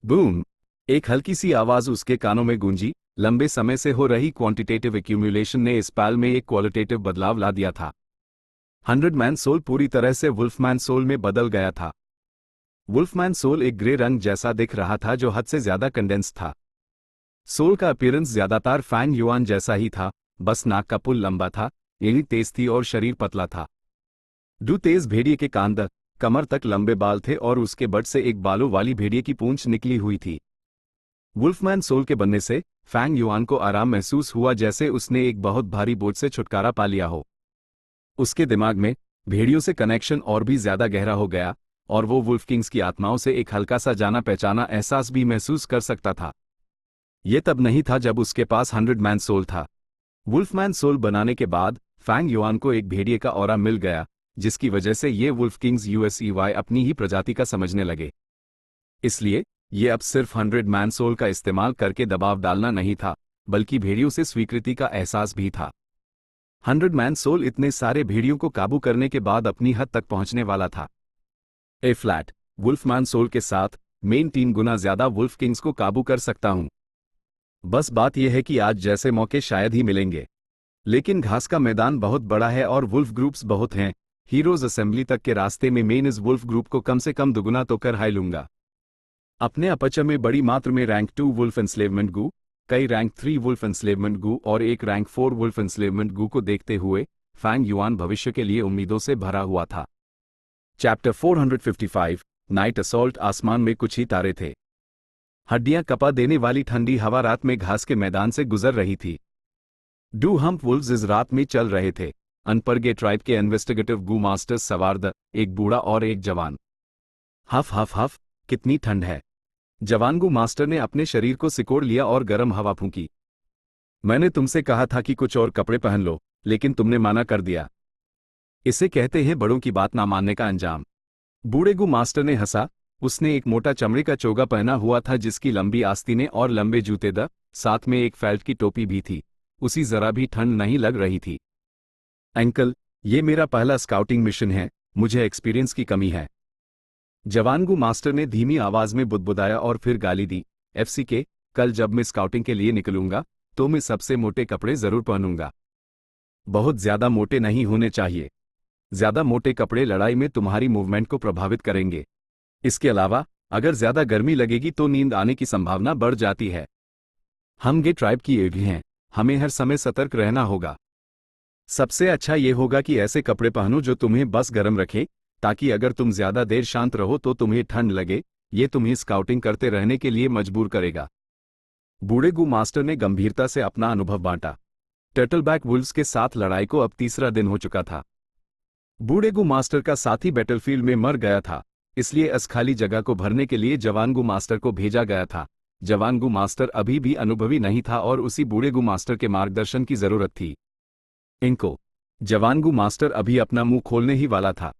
बूम! एक हल्की सी आवाज उसके कानों में गूंजी। लंबे समय से हो रही क्वांटिटेटिव एक्यूमुलेशन ने इस पल में एक क्वालिटेटिव बदलाव ला दिया था। 100 मैन सोल पूरी तरह से वुल्फमैन सोल में बदल गया था। वुल्फमैन सोल एक ग्रे रंग जैसा दिख रहा था जो हद से ज्यादा कंडेंस था। सोल का अपीयरेंस ज्यादातर फैंग युआन जैसा ही था, बस नाक का पुल लंबा था, एड़ी तेज थी और शरीर पतला था। डू तेज भेड़िए के कान तक, कमर तक लंबे बाल थे और उसके बट से एक बालों वाली भेड़िए की पूंछ निकली हुई थी। वुल्फमैन सोल के बनने से फैंग युआन को आराम महसूस हुआ, जैसे उसने एक बहुत भारी बोझ से छुटकारा पा लिया हो। उसके दिमाग में भेड़ियों से कनेक्शन और भी ज्यादा गहरा हो गया और वो वुल्फ किंग्स की आत्माओं से एक हल्का सा जाना पहचाना एहसास भी महसूस कर सकता था। ये तब नहीं था जब उसके पास 100 मैन सोल था। वुल्फमैन सोल बनाने के बाद फैंग युआन को एक भेड़िए का ऑरा मिल गया, जिसकी वजह से ये वुल्फ किंग्स यूएसईवाई अपनी ही प्रजाति का समझने लगे। इसलिए ये अब सिर्फ 100 मैन सोल का इस्तेमाल करके दबाव डालना नहीं था, बल्कि भेड़ियों से स्वीकृति का एहसास भी था। 100 मैन सोल इतने सारे भेड़ियों को काबू करने के बाद अपनी हद तक पहुंचने वाला था। ए फ्लैट वुल्फमैन सोल के साथ मैं 3 गुना ज्यादा वुल्फ किंग्स को काबू कर सकता हूं। बस बात यह है कि आज जैसे मौके शायद ही मिलेंगे। लेकिन घास का मैदान बहुत बड़ा है और वुल्फ ग्रुप्स बहुत हैं। हीरोज असेंबली तक के रास्ते में मैं इस वुल्फ ग्रुप को कम से कम दुगुना तो कर हाई लूंगा। अपने अपचर में बड़ी मात्रा में रैंक 2 वुल्फ एंस्लेवमेंट गू, कई रैंक 3 वुल्फ एंस्लेवमेंट गू और एक रैंक 4 वुल्फ एंस्लेवमेंट गू को देखते हुए फैंग युआन भविष्य के लिए उम्मीदों से भरा हुआ था। Chapter 455 night assault. आसमान में कुछ ही तारे थे। हड्डियां कपा देने वाली ठंडी हवा रात में घास के मैदान से गुजर रही थी। डू हम्प वुल्व्स इस रात में चल रहे थे। अनपरगे ट्राइब के इन्वेस्टिगेटिव गू मास्टर्स सवार एक बूढ़ा और एक जवान। हफ हफ हफ, कितनी ठंड है। जवान गू मास्टर ने अपने शरीर को सिकोड़ लिया और गर्म हवा फूंकी। मैंने तुमसे कहा था कि कुछ और कपड़े पहन लो, लेकिन तुमने माना कर दिया। इसे कहते हैं बड़ों की बात ना मानने का अंजाम। बूढ़े गू मास्टर ने हंसा। उसने एक मोटा चमड़े का चोगा पहना हुआ था जिसकी लंबी आस्तीनें और लंबे जूते साथ में एक फेल्ट की टोपी भी थी। उसी जरा भी ठंड नहीं लग रही थी। अंकल, ये मेरा पहला स्काउटिंग मिशन है, मुझे एक्सपीरियंस की कमी है। जवान गू मास्टर ने धीमी आवाज में बुदबुदाया और फिर गाली दी। एफसीके, कल जब मैं स्काउटिंग के लिए निकलूंगा तो मैं सबसे मोटे कपड़े जरूर पहनूंगा। बहुत ज्यादा मोटे नहीं होने चाहिए। ज्यादा मोटे कपड़े लड़ाई में तुम्हारी मूवमेंट को प्रभावित करेंगे। इसके अलावा अगर ज्यादा गर्मी लगेगी तो नींद आने की संभावना बढ़ जाती है। हम गे ट्राइब की एवी हैं, हमें हर समय सतर्क रहना होगा। सबसे अच्छा ये होगा कि ऐसे कपड़े पहनो जो तुम्हें बस गर्म रखें, ताकि अगर तुम ज्यादा देर शांत रहो तो तुम्हें ठंड लगे। ये तुम्हें स्काउटिंग करते रहने के लिए मजबूर करेगा। बूढ़े गू मास्टर ने गंभीरता से अपना अनुभव बांटा। टर्टलबैक वुल्व्स के साथ लड़ाई को अब तीसरा दिन हो चुका था। बूढ़े गू मास्टर का साथी बैटलफील्ड में मर गया था, इसलिए इस खाली जगह को भरने के लिए जवान गू मास्टर को भेजा गया था। जवान गू मास्टर अभी भी अनुभवी नहीं था और उसी बूढ़े गू मास्टर के मार्गदर्शन की जरूरत थी। इनको जवान गू मास्टर अभी अपना मुंह खोलने ही वाला था।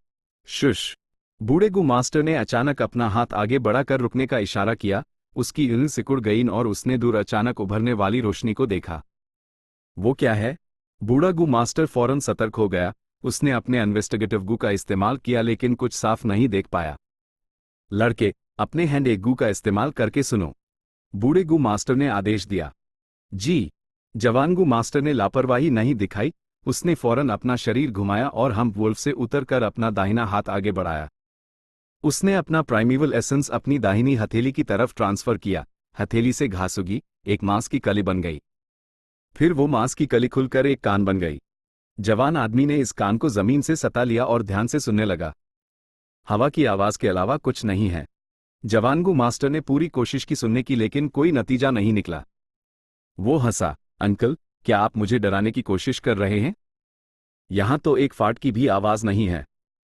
शुश। बूढ़े गू मास्टर ने अचानक अपना हाथ आगे बढ़ाकर रुकने का इशारा किया। उसकी ऊँगली सिकुड़ गई और उसने दूर अचानक उभरने वाली रोशनी को देखा। वो क्या है? बूढ़ा गू मास्टर फौरन सतर्क हो गया। उसने अपने इन्वेस्टिगेटिव गू का इस्तेमाल किया लेकिन कुछ साफ नहीं देख पाया। लड़के, अपने हैंड एक गू का इस्तेमाल करके सुनो, बूढ़े गू मास्टर ने आदेश दिया। जी। जवान गू मास्टर ने लापरवाही नहीं दिखाई। उसने फौरन अपना शरीर घुमाया और हम्प वुल्फ से उतरकर अपना दाहिना हाथ आगे बढ़ाया। उसने अपना प्राइमेवल एसेंस अपनी दाहिनी हथेली की तरफ ट्रांसफर किया। हथेली से घास उगी, एक मांस की कली बन गई। फिर वो मांस की कली खुलकर एक कान बन गई। जवान आदमी ने इस कान को जमीन से सटा लिया और ध्यान से सुनने लगा। हवा की आवाज के अलावा कुछ नहीं है। जवान गू मास्टर ने पूरी कोशिश की सुनने की, लेकिन कोई नतीजा नहीं निकला। वो हंसा। अंकल, क्या आप मुझे डराने की कोशिश कर रहे हैं? यहां तो एक फाट की भी आवाज नहीं है।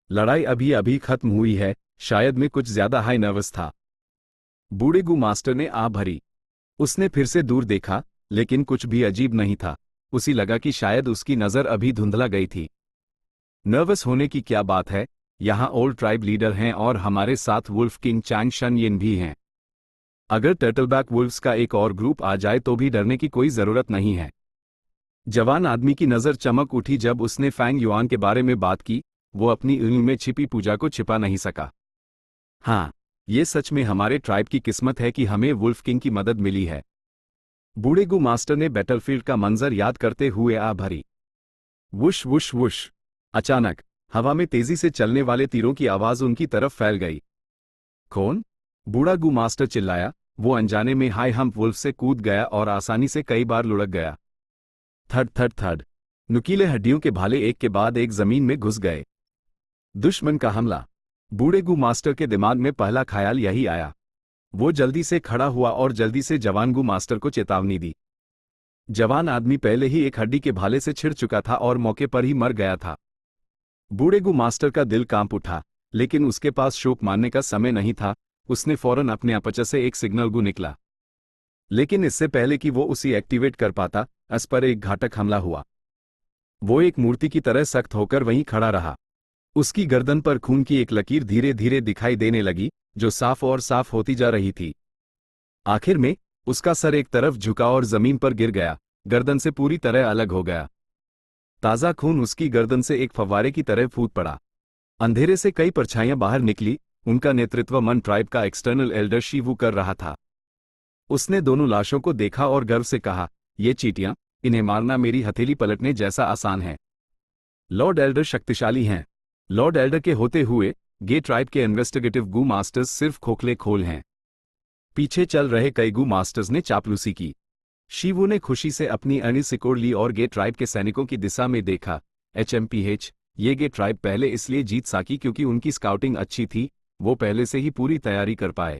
लड़ाई अभी अभी खत्म हुई है, शायद मैं कुछ ज्यादा हाई नर्वस था। बूढ़े गू मास्टर ने आ भरी। उसने फिर से दूर देखा, लेकिन कुछ भी अजीब नहीं था। उसी लगा कि शायद उसकी नजर अभी धुंधला गई थी। नर्वस होने की क्या बात है? यहाँ ओल्ड ट्राइब लीडर हैं और हमारे साथ वुल्फ किंग चैंग शन येन भी हैं। अगर टर्टलबैक वुल्व्स का एक और ग्रुप आ जाए तो भी डरने की कोई जरूरत नहीं है। जवान आदमी की नजर चमक उठी जब उसने फैंग युआन के बारे में बात की। वो अपनी ऊँगली में छिपी पूजा को छिपा नहीं सका। हाँ, ये सच में हमारे ट्राइब की किस्मत है कि हमें वुल्फ किंग की मदद मिली है। बूढ़े गू मास्टर ने बैटलफील्ड का मंजर याद करते हुए आ भरी। Whoosh whoosh whoosh. अचानक हवा में तेजी से चलने वाले तीरों की आवाज उनकी तरफ फैल गई। कौन? बूढ़ा गू मास्टर चिल्लाया। वो अनजाने में हाई हम्प वुल्फ से कूद गया और आसानी से कई बार लुढ़क गया। थड थड थड। नुकीले हड्डियों के भाले एक के बाद एक जमीन में घुस गए। दुश्मन का हमला। बूढ़े गू मास्टर के दिमाग में पहला ख्याल यही आया। वो जल्दी से खड़ा हुआ और जल्दी से जवान गू मास्टर को चेतावनी दी। जवान आदमी पहले ही एक हड्डी के भाले से छिड़ चुका था और मौके पर ही मर गया था। बूढ़े गू मास्टर का दिल कांप उठा। लेकिन उसके पास शोक मानने का समय नहीं था। उसने फौरन अपने अपचर से एक सिग्नल गू निकला, लेकिन इससे पहले कि वो उसी एक्टिवेट कर पाता, अस पर एक घातक हमला हुआ। वो एक मूर्ति की तरह सख्त होकर वहीं खड़ा रहा। उसकी गर्दन पर खून की एक लकीर धीरे धीरे दिखाई देने लगी, जो साफ और साफ होती जा रही थी। आखिर में उसका सर एक तरफ झुका और जमीन पर गिर गया, गर्दन से पूरी तरह अलग हो गया। ताज़ा खून उसकी गर्दन से एक फव्वारे की तरह फूट पड़ा। अंधेरे से कई परछाइयां बाहर निकली। उनका नेतृत्व मन ट्राइब का एक्सटर्नल एल्डर शिवू कर रहा था। उसने दोनों लाशों को देखा और गर्व से कहा, ये चींटियां, इन्हें मारना मेरी हथेली पलटने जैसा आसान है। लॉर्ड एल्डर शक्तिशाली हैं। लॉर्ड एल्डर के होते हुए गे ट्राइब के इन्वेस्टिगेटिव गू मास्टर्स सिर्फ खोखले खोल हैं। पीछे चल रहे कई गू मास्टर्स ने चापलूसी की। शिवू ने खुशी से अपनी अणी सिकोड़ ली और गे ट्राइब के सैनिकों की दिशा में देखा। HMPH, ये गे ट्राइब पहले इसलिए जीत सकी क्योंकि उनकी स्काउटिंग अच्छी थी, वो पहले से ही पूरी तैयारी कर पाए।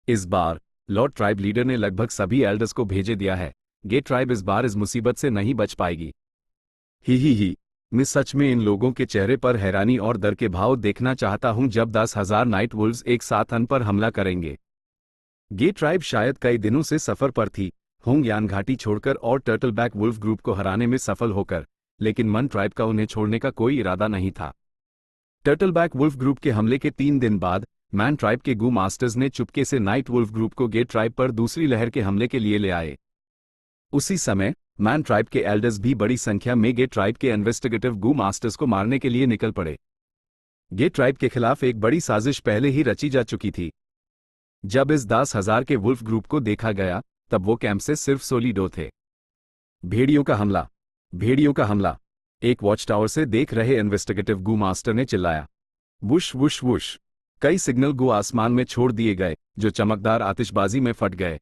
इस बार लॉर्ड ट्राइब लीडर ने लगभग सभी एल्डर्स को भेजे दिया है। गे ट्राइब इस बार इस मुसीबत से नहीं बच पाएगी। ही, मैं सच में इन लोगों के चेहरे पर हैरानी और डर के भाव देखना चाहता हूं जब 10,000 नाइट वुल्व्स एक साथ अन पर हमला करेंगे। गे ट्राइब शायद कई दिनों से सफर पर थी, होंगयान घाटी छोड़कर और टर्टलबैक वुल्फ ग्रुप को हराने में सफल होकर, लेकिन मन ट्राइब का उन्हें छोड़ने का कोई इरादा नहीं था। टर्टलबैक वुल्फ ग्रुप के हमले के 3 दिन बाद मैन ट्राइब के गू मास्टर्स ने चुपके से नाइट वुल्फ ग्रुप को गे ट्राइब पर दूसरी लहर के हमले के लिए ले आए। उसी समय मैन ट्राइब के एल्डर्स भी बड़ी संख्या में गे ट्राइब के इन्वेस्टिगेटिव गू मास्टर्स को मारने के लिए निकल पड़े। गे ट्राइब के खिलाफ एक बड़ी साजिश पहले ही रची जा चुकी थी। जब इस 10,000 के वुल्फ ग्रुप को देखा गया, तब वो कैंप से सिर्फ सोलिडो थे। भेड़ियों का हमला, भेड़ियों का हमला, एक वॉच टावर से देख रहे इन्वेस्टिगेटिव गू मास्टर ने चिल्लाया। वुश वुश वुश, कई सिग्नल गू आसमान में छोड़ दिए गए, जो चमकदार आतिशबाजी में फट गए।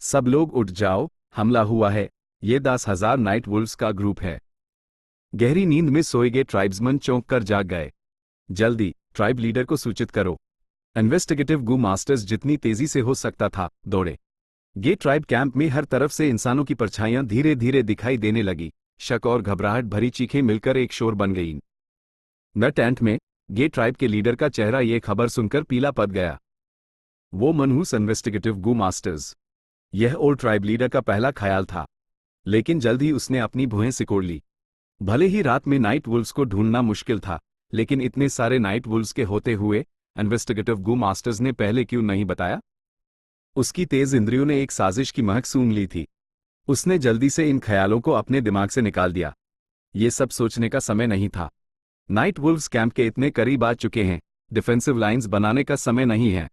सब लोग उठ जाओ, हमला हुआ है, ये 10,000 नाइट वुल्व्स का ग्रुप है। गहरी नींद में सोए गए ट्राइब्समैन चौंक कर जाग गए। जल्दी ट्राइब लीडर को सूचित करो। इन्वेस्टिगेटिव गू मास्टर्स जितनी तेजी से हो सकता था दौड़े। गे ट्राइब कैंप में हर तरफ से इंसानों की परछाइयां धीरे धीरे दिखाई देने लगी। शक और घबराहट भरी चीखें मिलकर एक शोर बन गईं। न टेंट में गे ट्राइब के लीडर का चेहरा ये खबर सुनकर पीला पड़ गया। वो मनहूस इन्वेस्टिगेटिव गू मास्टर्स, यह ओल्ड ट्राइब लीडर का पहला ख्याल था, लेकिन जल्द ही उसने अपनी भुएं सिकोड़ ली। भले ही रात में नाइट वुल्व्स को ढूंढना मुश्किल था, लेकिन इतने सारे नाइट वुल्व्स के होते हुए इन्वेस्टिगेटिव गू मास्टर्स ने पहले क्यों नहीं बताया? उसकी तेज इंद्रियों ने एक साजिश की महक सूंघ ली थी। उसने जल्दी से इन ख्यालों को अपने दिमाग से निकाल दिया। ये सब सोचने का समय नहीं था। नाइट वुल्व्स कैंप के इतने करीब आ चुके हैं, डिफेंसिव लाइंस बनाने का समय नहीं है।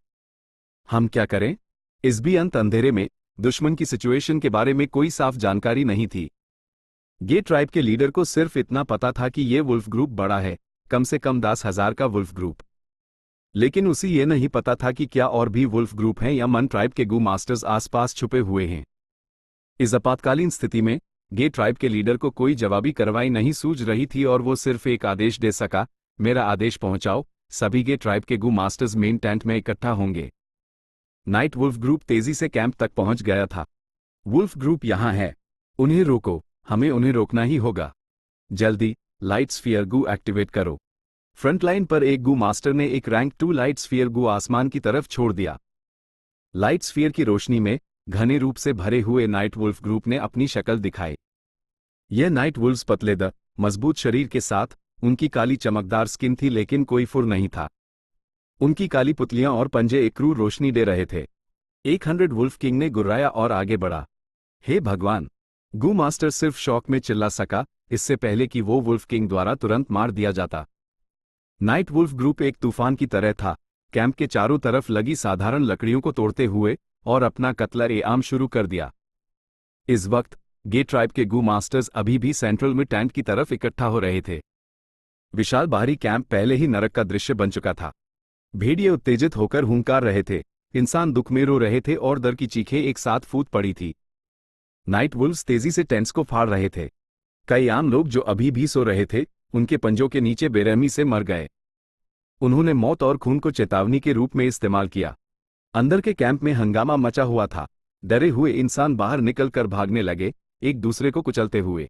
हम क्या करें? इस भी अंधेरे में दुश्मन की सिचुएशन के बारे में कोई साफ जानकारी नहीं थी। गे ट्राइब के लीडर को सिर्फ इतना पता था कि ये वुल्फ ग्रुप बड़ा है, कम से कम 10,000 का वुल्फ ग्रुप। लेकिन उसे ये नहीं पता था कि क्या और भी वुल्फ ग्रुप हैं या मन ट्राइब के गू मास्टर्स आसपास छुपे हुए हैं। इस आपातकालीन स्थिति में गे ट्राइब के लीडर को कोई जवाबी कार्रवाई नहीं सूझ रही थी और वो सिर्फ एक आदेश दे सका, मेरा आदेश पहुंचाओ, सभी गे ट्राइब के गू मास्टर्स मेन टेंट में इकट्ठा होंगे। नाइट वुल्फ ग्रुप तेजी से कैंप तक पहुंच गया था। वुल्फ ग्रुप यहां है, उन्हें रोको, हमें उन्हें रोकना ही होगा। जल्दी लाइट स्फीयर गू एक्टिवेट करो। फ्रंटलाइन पर एक गू मास्टर ने एक रैंक 2 लाइट स्फीयर गू आसमान की तरफ छोड़ दिया। लाइट स्फीयर की रोशनी में घने रूप से भरे हुए नाइट वुल्फ ग्रुप ने अपनी शक्ल दिखाई। यह नाइट वुल्व्स पतले मजबूत शरीर के साथ, उनकी काली चमकदार स्किन थी लेकिन कोई फुर नहीं था। उनकी काली पुतलियां और पंजे एक क्रूर रोशनी दे रहे थे। 100 वुल्फ किंग ने गुर्राया और आगे बढ़ा। हे भगवान! गू मास्टर सिर्फ शौक में चिल्ला सका, इससे पहले कि वो वुल्फ किंग द्वारा तुरंत मार दिया जाता। नाइट वुल्फ ग्रुप एक तूफान की तरह था, कैंप के चारों तरफ लगी साधारण लकड़ियों को तोड़ते हुए और अपना कत्ल-ए-आम शुरू कर दिया। इस वक्त गे ट्राइब के गू मास्टर्स अभी भी सेंट्रल में टेंट की तरफ इकट्ठा हो रहे थे। विशाल बाहरी कैंप पहले ही नरक का दृश्य बन चुका था। भेड़िए उत्तेजित होकर हुंकार रहे थे, इंसान दुख में रो रहे थे और डर की चीखें एक साथ फूट पड़ी थी। नाइट वुल्व्स तेजी से टेंट्स को फाड़ रहे थे। कई आम लोग जो अभी भी सो रहे थे, उनके पंजों के नीचे बेरहमी से मर गए। उन्होंने मौत और खून को चेतावनी के रूप में इस्तेमाल किया। अंदर के कैंप में हंगामा मचा हुआ था। डरे हुए इंसान बाहर निकलकर भागने लगे, एक दूसरे को कुचलते हुए।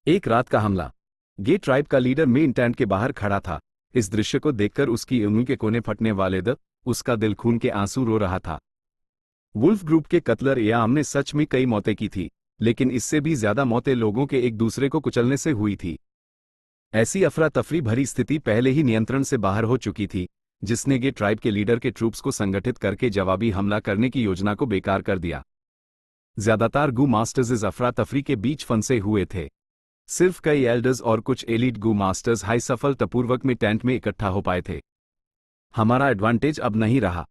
एक रात का हमला। गे ट्राइब का लीडर मेन टेंट के बाहर खड़ा था। इस दृश्य को देखकर उसकी उंगली के कोने फटने वाले उसका दिल खून के आंसू रो रहा था। वुल्फ ग्रुप के कत्लर याम ने सच में कई मौतें की थी, लेकिन इससे भी ज्यादा मौतें लोगों के एक दूसरे को कुचलने से हुई थी। ऐसी अफरा तफरी भरी स्थिति पहले ही नियंत्रण से बाहर हो चुकी थी, जिसने गे ट्राइब के लीडर के ट्रूप्स को संगठित करके जवाबी हमला करने की योजना को बेकार कर दिया। ज्यादातर गू मास्टर्स इस अफरा तफरी के बीच फंसे हुए थे। सिर्फ कई एल्डर्स और कुछ एलीट गू मास्टर्स हाई सफलतापूर्वक में टेंट में इकट्ठा हो पाए थे। हमारा एडवांटेज अब नहीं रहा।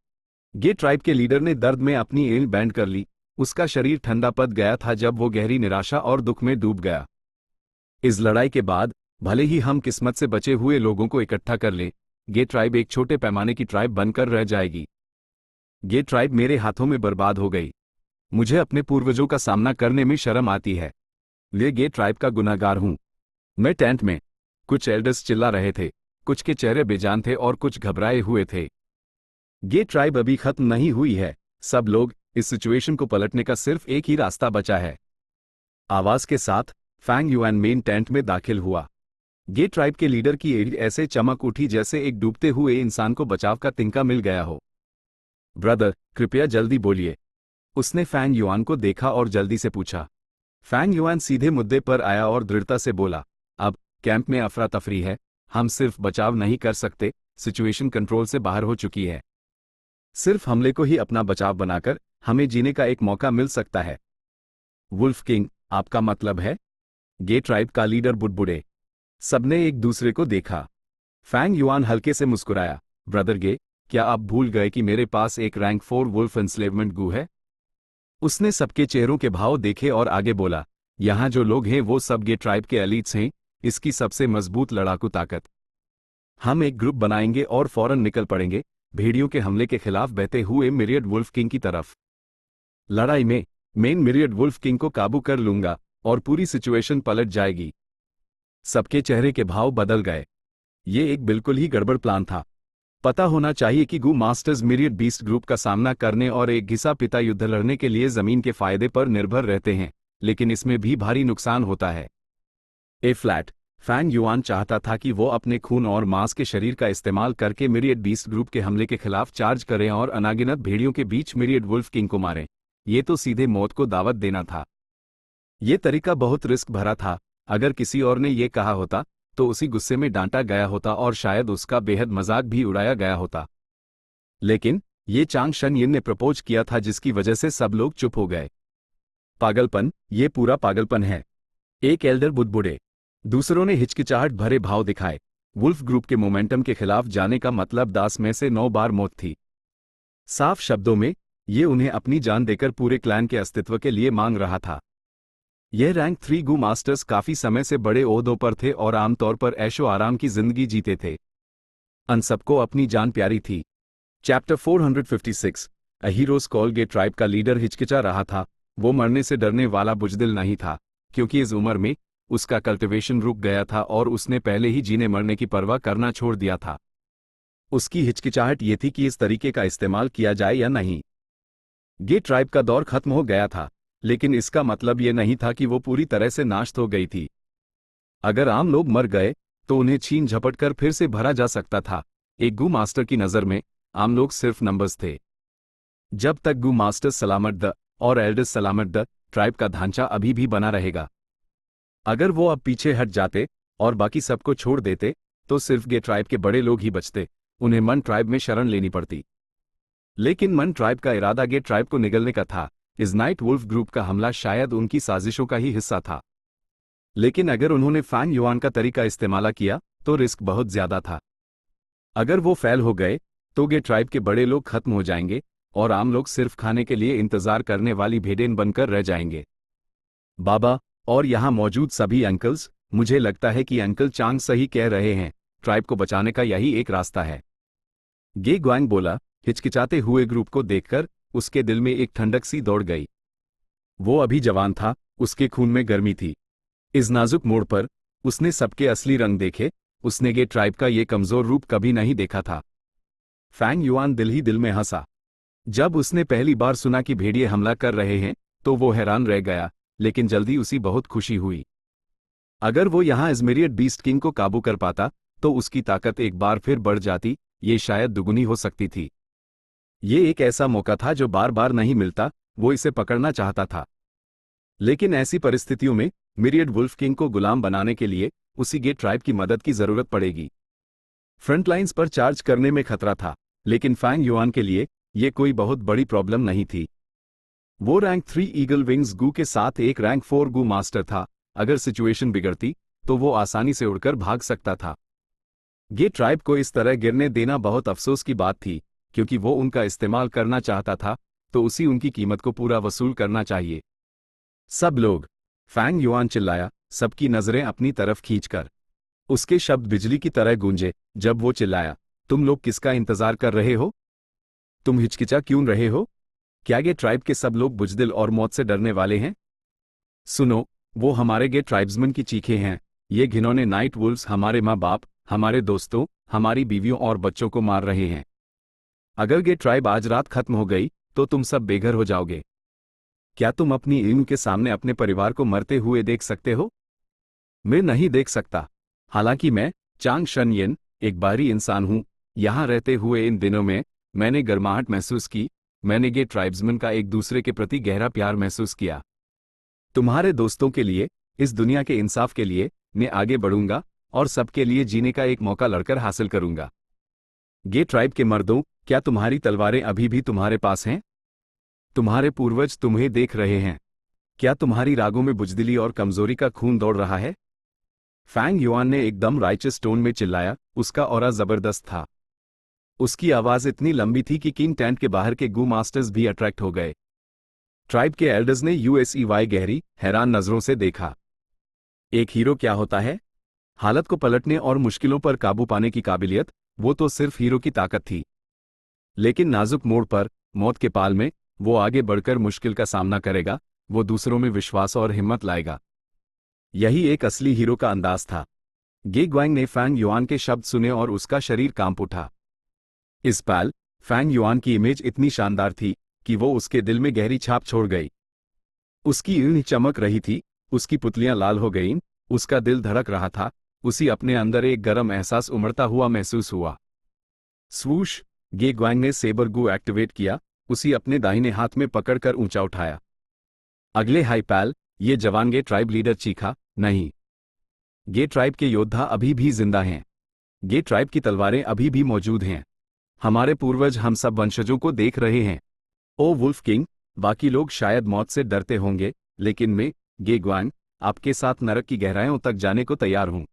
गे ट्राइब के लीडर ने दर्द में अपनी एल बैंड कर ली। उसका शरीर ठंडा पड़ गया था जब वो गहरी निराशा और दुख में डूब गया। इस लड़ाई के बाद भले ही हम किस्मत से बचे हुए लोगों को इकट्ठा कर लें, गे ट्राइब एक छोटे पैमाने की ट्राइब बनकर रह जाएगी। गे ट्राइब मेरे हाथों में बर्बाद हो गई। मुझे अपने पूर्वजों का सामना करने में शर्म आती है। वे गे ट्राइब का गुनहगार हूं। मैं टेंट में, कुछ एल्डर्स चिल्ला रहे थे, कुछ के चेहरे बेजान थे और कुछ घबराए हुए थे। गे ट्राइब अभी खत्म नहीं हुई है। सब लोग, इस सिचुएशन को पलटने का सिर्फ एक ही रास्ता बचा है। आवाज के साथ फैंग युआन मेन टेंट में दाखिल हुआ। गे ट्राइब के लीडर की एड़ी ऐसे चमक उठी जैसे एक डूबते हुए इंसान को बचाव का तिनका मिल गया हो। ब्रदर, कृपया जल्दी बोलिए। उसने फैंग युआन को देखा और जल्दी से पूछा। फैंग युआन सीधे मुद्दे पर आया और दृढ़ता से बोला, अब कैंप में अफरा तफरी है। हम सिर्फ बचाव नहीं कर सकते, सिचुएशन कंट्रोल से बाहर हो चुकी है। सिर्फ हमले को ही अपना बचाव बनाकर हमें जीने का एक मौका मिल सकता है। वुल्फ किंग, आपका मतलब है? गे ट्राइब का लीडर बुड़बुड़े। सबने एक दूसरे को देखा। फैंग युआन हल्के से मुस्कुराया। ब्रदर गे, क्या आप भूल गए कि मेरे पास एक रैंक 4 वुल्फ एंस्लेवमेंट गू है? उसने सबके चेहरों के भाव देखे और आगे बोला, यहां जो लोग हैं वो सब गे ट्राइब के एलीट्स हैं, इसकी सबसे मजबूत लड़ाकू ताकत। हम एक ग्रुप बनाएंगे और फौरन निकल पड़ेंगे भेड़ियों के हमले के खिलाफ बहते हुए मिरियड वुल्फ किंग की तरफ। लड़ाई में मैं मिरियड वुल्फ किंग को काबू कर लूंगा और पूरी सिचुएशन पलट जाएगी। सबके चेहरे के भाव बदल गए। ये एक बिल्कुल ही गड़बड़ प्लान था। पता होना चाहिए कि गू मास्टर्स मिरियड बीस्ट ग्रुप का सामना करने और एक घिसा पिता युद्ध लड़ने के लिए जमीन के फायदे पर निर्भर रहते हैं, लेकिन इसमें भी भारी नुकसान होता है। ए फ्लैट, फैंग युआन चाहता था कि वो अपने खून और मांस के शरीर का इस्तेमाल करके मिरियड बीस्ट ग्रुप के हमले के खिलाफ चार्ज करें और अनागिनत भेड़ियों के बीच मिरियड वुल्फ किंग को मारें। ये तो सीधे मौत को दावत देना था। ये तरीका बहुत रिस्क भरा था। अगर किसी और ने ये कहा होता तो उसी गुस्से में डांटा गया होता और शायद उसका बेहद मजाक भी उड़ाया गया होता। लेकिन ये चांग शन यिन ने प्रपोज किया था जिसकी वजह से सब लोग चुप हो गए। पागलपन, ये पूरा पागलपन है। एक एल्डर बुड़बुड़े। दूसरों ने हिचकिचाहट भरे भाव दिखाए। वुल्फ ग्रुप के मोमेंटम के खिलाफ जाने का मतलब 10 में से 9 बार मौत थी। साफ शब्दों में ये उन्हें अपनी जान देकर पूरे क्लैन के अस्तित्व के लिए मांग रहा था। यह रैंक 3 गू मास्टर्स काफी समय से बड़े ओहदों पर थे और आमतौर पर ऐशो आराम की जिंदगी जीते थे। अन सबको अपनी जान प्यारी थी। चैप्टर 456, अ हीरोज कॉल। गे ट्राइब का लीडर हिचकिचा रहा था। वो मरने से डरने वाला बुजदिल नहीं था, क्योंकि इस उम्र में उसका कल्टिवेशन रुक गया था और उसने पहले ही जीने मरने की परवाह करना छोड़ दिया था। उसकी हिचकिचाहट ये थी कि इस तरीके का इस्तेमाल किया जाए या नहीं। गे ट्राइब का दौर खत्म हो गया था, लेकिन इसका मतलब ये नहीं था कि वो पूरी तरह से नाश हो गई थी। अगर आम लोग मर गए तो उन्हें छीन झपट कर फिर से भरा जा सकता था। एक गू मास्टर की नज़र में आम लोग सिर्फ नंबर्स थे। जब तक गू मास्टर सलामत द और एल्डर्स सलामत द, ट्राइब का ढांचा अभी भी बना रहेगा। अगर वो अब पीछे हट जाते और बाकी सबको छोड़ देते तो सिर्फ गे ट्राइब के बड़े लोग ही बचते। उन्हें मन ट्राइब में शरण लेनी पड़ती। लेकिन मन ट्राइब का इरादा गे ट्राइब को निगलने का था। इस नाइट वुल्फ ग्रुप का हमला शायद उनकी साजिशों का ही हिस्सा था। लेकिन अगर उन्होंने फैंग युआन का तरीका इस्तेमाल किया तो रिस्क बहुत ज्यादा था। अगर वो फेल हो गए तो गे ट्राइब के बड़े लोग खत्म हो जाएंगे और आम लोग सिर्फ खाने के लिए इंतजार करने वाली भेड़ें बनकर रह जाएंगे। बाबा और यहाँ मौजूद सभी अंकल्स, मुझे लगता है कि अंकल चांग सही कह रहे हैं। ट्राइब को बचाने का यही एक रास्ता है। गे ग्वांग बोला। हिचकिचाते हुए ग्रुप को देखकर उसके दिल में एक ठंडक सी दौड़ गई। वो अभी जवान था, उसके खून में गर्मी थी। इस नाजुक मोड़ पर उसने सबके असली रंग देखे। उसने गे ट्राइब का ये कमजोर रूप कभी नहीं देखा था। फैंग युआन दिल ही दिल में हंसा। जब उसने पहली बार सुना कि भेड़िए हमला कर रहे हैं तो वो हैरान रह गया, लेकिन जल्दी उसी बहुत खुशी हुई। अगर वो यहाँ इज़मेरियड बीस्ट किंग को काबू कर पाता तो उसकी ताकत एक बार फिर बढ़ जाती, ये शायद दुगुनी हो सकती थी। ये एक ऐसा मौका था जो बार बार नहीं मिलता, वो इसे पकड़ना चाहता था। लेकिन ऐसी परिस्थितियों में मिरियड वुल्फ किंग को गुलाम बनाने के लिए उसी गे ट्राइब की मदद की जरूरत पड़ेगी। फ्रंटलाइंस पर चार्ज करने में खतरा था, लेकिन फैंग युआन के लिए ये कोई बहुत बड़ी प्रॉब्लम नहीं थी। वो रैंक 3 ईगल विंग्स गू के साथ एक रैंक 4 गू मास्टर था। अगर सिचुएशन बिगड़ती तो वो आसानी से उड़कर भाग सकता था। गे ट्राइब को इस तरह गिरने देना बहुत अफसोस की बात थी, क्योंकि वो उनका इस्तेमाल करना चाहता था, तो उसी उनकी कीमत को पूरा वसूल करना चाहिए। सब लोग, फैंग युआन चिल्लाया, सबकी नजरें अपनी तरफ खींचकर। उसके शब्द बिजली की तरह गूंजे जब वो चिल्लाया, तुम लोग किसका इंतजार कर रहे हो? तुम हिचकिचा क्यों रहे हो? क्या गे ट्राइब के सब लोग बुजदिल और मौत से डरने वाले हैं? सुनो, वो हमारे गे ट्राइब्समैन की चीखें हैं। ये घिनौने नाइट वुल्व्स हमारे माँ बाप, हमारे दोस्तों, हमारी बीवियों और बच्चों को मार रहे हैं। अगर गे ट्राइब आज रात खत्म हो गई तो तुम सब बेघर हो जाओगे। क्या तुम अपनी इल्म के सामने अपने परिवार को मरते हुए देख सकते हो? मैं नहीं देख सकता। हालांकि मैं, चांग शनयिन, एक बाहरी इंसान हूं। यहां रहते हुए इन दिनों में मैंने गर्माहट महसूस की। मैंने गे ट्राइब्समैन का एक दूसरे के प्रति गहरा प्यार महसूस किया। तुम्हारे दोस्तों के लिए, इस दुनिया के इंसाफ के लिए मैं आगे बढ़ूंगा और सबके लिए जीने का एक मौका लड़कर हासिल करूंगा। गे ट्राइब के मर्दों, क्या तुम्हारी तलवारें अभी भी तुम्हारे पास हैं? तुम्हारे पूर्वज तुम्हें देख रहे हैं। क्या तुम्हारी रागों में बुजदिली और कमजोरी का खून दौड़ रहा है? फैंग युआन ने एकदम राइचस टोन में चिल्लाया, उसका ऑरा जबरदस्त था। उसकी आवाज इतनी लंबी थी कि किंग टेंट के बाहर के गू मास्टर्स भी अट्रैक्ट हो गए। ट्राइब के एल्डर्स ने यूएसईवाई गहरी, हैरान नजरों से देखा। एक हीरो क्या होता है? हालत को पलटने और मुश्किलों पर काबू पाने की काबिलियत, वो तो सिर्फ हीरो की ताकत थी। लेकिन नाजुक मोड़ पर, मौत के पाल में, वो आगे बढ़कर मुश्किल का सामना करेगा, वो दूसरों में विश्वास और हिम्मत लाएगा। यही एक असली हीरो का अंदाज था। गे ग्वांग ने फैंग युआन के शब्द सुने और उसका शरीर कांप उठा। इस पल, फैंग युआन की इमेज इतनी शानदार थी कि वो उसके दिल में गहरी छाप छोड़ गई। उसकी ईंट चमक रही थी, उसकी पुतलियां लाल हो गईं, उसका दिल धड़क रहा था, उसी अपने अंदर एक गर्म एहसास उमड़ता हुआ महसूस हुआ। स्वूश, गे ग्वांग ने सेबर गू एक्टिवेट किया, उसी अपने दाहिने हाथ में पकड़कर ऊंचा उठाया। अगले हाई पैल, ये जवान गे ट्राइब लीडर चीखा, नहीं। गे ट्राइब के योद्धा अभी भी जिंदा हैं। गे ट्राइब की तलवारें अभी भी मौजूद हैं। हमारे पूर्वज हम सब वंशजों को देख रहे हैं। ओ वुल्फ किंग, बाकी लोग शायद मौत से डरते होंगे, लेकिन मैं, गे ग्वांग, आपके साथ नरक की गहराइयों तक जाने को तैयार हूं।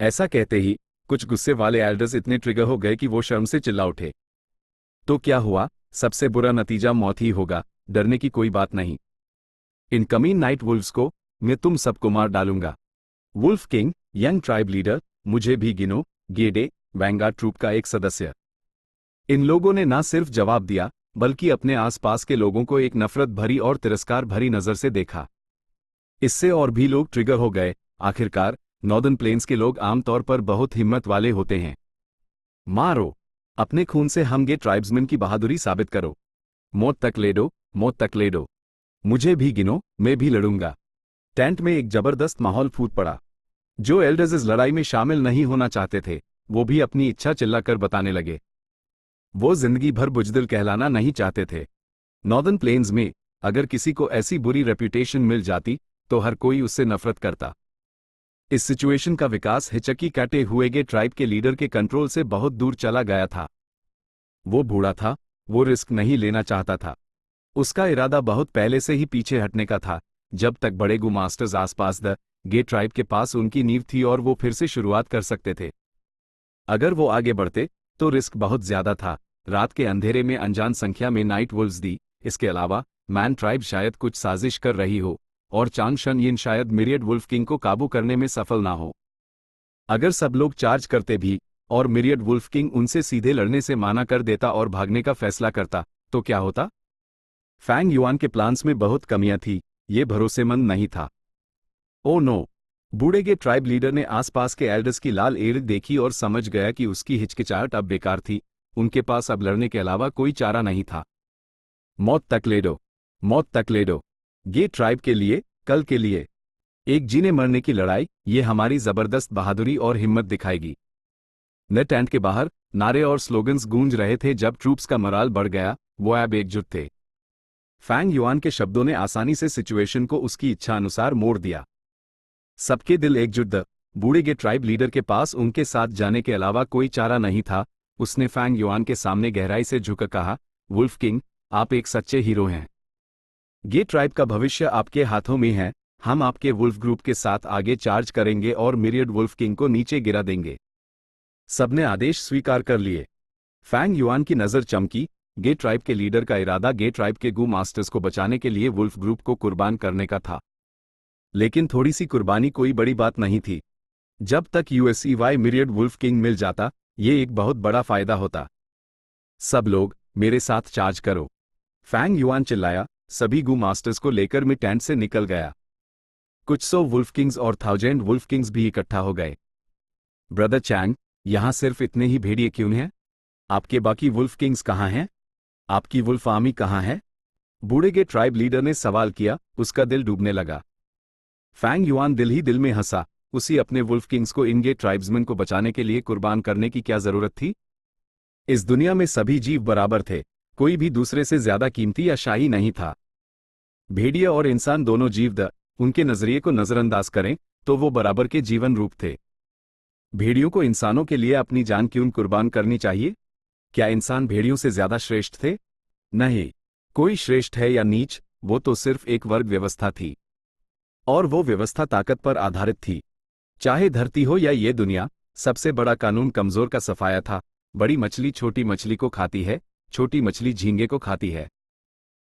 ऐसा कहते ही कुछ गुस्से वाले एल्डर्स इतने ट्रिगर हो गए कि वो शर्म से चिल्ला उठे। तो क्या हुआ? सबसे बुरा नतीजा मौत ही होगा, डरने की कोई बात नहीं। इन कमीन नाइट वुल्व्स को मैं तुम सबको मार डालूंगा। Wolf king, young tribe leader, मुझे भी गिनो, गेडे, वैंगार्ड ट्रूप का एक सदस्य। इन लोगों ने ना सिर्फ जवाब दिया, बल्कि अपने आसपास के लोगों को एक नफरत भरी और तिरस्कार भरी नजर से देखा। इससे और भी लोग ट्रिगर हो गए। आखिरकार, नॉर्दर्न प्लेन्स के लोग आमतौर पर बहुत हिम्मत वाले होते हैं। मारो, अपने खून से हम गे ट्राइब्समैन की बहादुरी साबित करो। मौत तक ले दो, मौत तक ले दो। मुझे भी गिनो, मैं भी लड़ूंगा। टेंट में एक जबरदस्त माहौल फूट पड़ा। जो एल्डर्स इस लड़ाई में शामिल नहीं होना चाहते थे, वो भी अपनी इच्छा चिल्लाकर बताने लगे। वो जिंदगी भर बुजदिल कहलाना नहीं चाहते थे। नॉर्दर्न प्लेन्स में अगर किसी को ऐसी बुरी रेप्यूटेशन मिल जाती, तो हर कोई उससे नफरत करता। इस सिचुएशन का विकास हिचकी काटे हुए गे ट्राइब के लीडर के कंट्रोल से बहुत दूर चला गया था। वो बूढ़ा था, वो रिस्क नहीं लेना चाहता था। उसका इरादा बहुत पहले से ही पीछे हटने का था, जब तक बड़े गू मास्टर्स आसपास द गे ट्राइब के पास उनकी नींव थी और वो फिर से शुरुआत कर सकते थे। अगर वो आगे बढ़ते, तो रिस्क बहुत ज्यादा था। रात के अंधेरे में अनजान संख्या में नाइट वुल्व्स दी। इसके अलावा, मैन ट्राइब शायद कुछ साजिश कर रही हो, और चांग शनयिन शायद मिरियड वुल्फ किंग को काबू करने में सफल ना हो। अगर सब लोग चार्ज करते भी, और मिरियड वुल्फ किंग उनसे सीधे लड़ने से माना कर देता और भागने का फैसला करता, तो क्या होता? फैंग युआन के प्लान्स में बहुत कमियां थी, ये भरोसेमंद नहीं था। Oh no! बूढ़े के ट्राइब लीडर ने आसपास के एल्डर्स की लाल एड़ देखी और समझ गया कि उसकी हिचकिचाहट अब बेकार थी। उनके पास अब लड़ने के अलावा कोई चारा नहीं था। मौत तक ले दो, मौत तक ले दो। गे ट्राइब के लिए, कल के लिए। एक जीने मरने की लड़ाई, ये हमारी जबरदस्त बहादुरी और हिम्मत दिखाएगी। न टेंट के बाहर नारे और स्लोगन्स गूंज रहे थे। जब ट्रूप्स का मोराल बढ़ गया, वो अब एकजुट थे। फैंग युआन के शब्दों ने आसानी से सिचुएशन को उसकी इच्छा अनुसार मोड़ दिया। सबके दिल एकजुट। द बूढ़े गे ट्राइब लीडर के पास उनके साथ जाने के अलावा कोई चारा नहीं था। उसने फैंग युआन के सामने गहराई से झुककर कहा, वुल्फ किंग, आप एक सच्चे हीरो हैं। गे ट्राइब का भविष्य आपके हाथों में है। हम आपके वुल्फ ग्रुप के साथ आगे चार्ज करेंगे और मिरियड वुल्फ किंग को नीचे गिरा देंगे। सबने आदेश स्वीकार कर लिए। फैंग युआन की नजर चमकी। गे ट्राइब के लीडर का इरादा गे ट्राइब के गू मास्टर्स को बचाने के लिए वुल्फ ग्रुप को कुर्बान करने का था। लेकिन थोड़ी सी कुर्बानी कोई बड़ी बात नहीं थी। जब तक यूएसईवाई मिरियड वुल्फ किंग मिल जाता, ये एक बहुत बड़ा फायदा होता। सब लोग मेरे साथ चार्ज करो, फैंग युआन चिल्लाया। सभी गू मास्टर्स को लेकर मैं टेंट से निकल गया। कुछ 100 वुल्फ किंग्स और 1000 वुल्फ किंग्स भी इकट्ठा हो गए। ब्रदर चैंग, यहां सिर्फ इतने ही भेड़िए क्यों हैं? आपके बाकी वुल्फ किंग्स कहां हैं? आपकी वुल्फ आर्मी कहां है? बूढ़े के ट्राइब लीडर ने सवाल किया। उसका दिल डूबने लगा। फैंग युआन दिल ही दिल में हंसा। उसी अपने वुल्फ किंग्स को इन गे ट्राइब्समैन को बचाने के लिए कुर्बान करने की क्या जरूरत थी? इस दुनिया में सभी जीव बराबर थे। कोई भी दूसरे से ज्यादा कीमती या शाही नहीं था। भेड़िए और इंसान दोनों जीव उनके नजरिए को नजरअंदाज करें तो वो बराबर के जीवन रूप थे। भेड़ियों को इंसानों के लिए अपनी जान क्यों कुर्बान करनी चाहिए? क्या इंसान भेड़ियों से ज्यादा श्रेष्ठ थे? नहीं। कोई श्रेष्ठ है या नीच, वो तो सिर्फ एक वर्ग व्यवस्था थी। और वो व्यवस्था ताकत पर आधारित थी। चाहे धरती हो या ये दुनिया, सबसे बड़ा कानून कमजोर का सफाया था। बड़ी मछली छोटी मछली को खाती है, छोटी मछली झींगे को खाती है।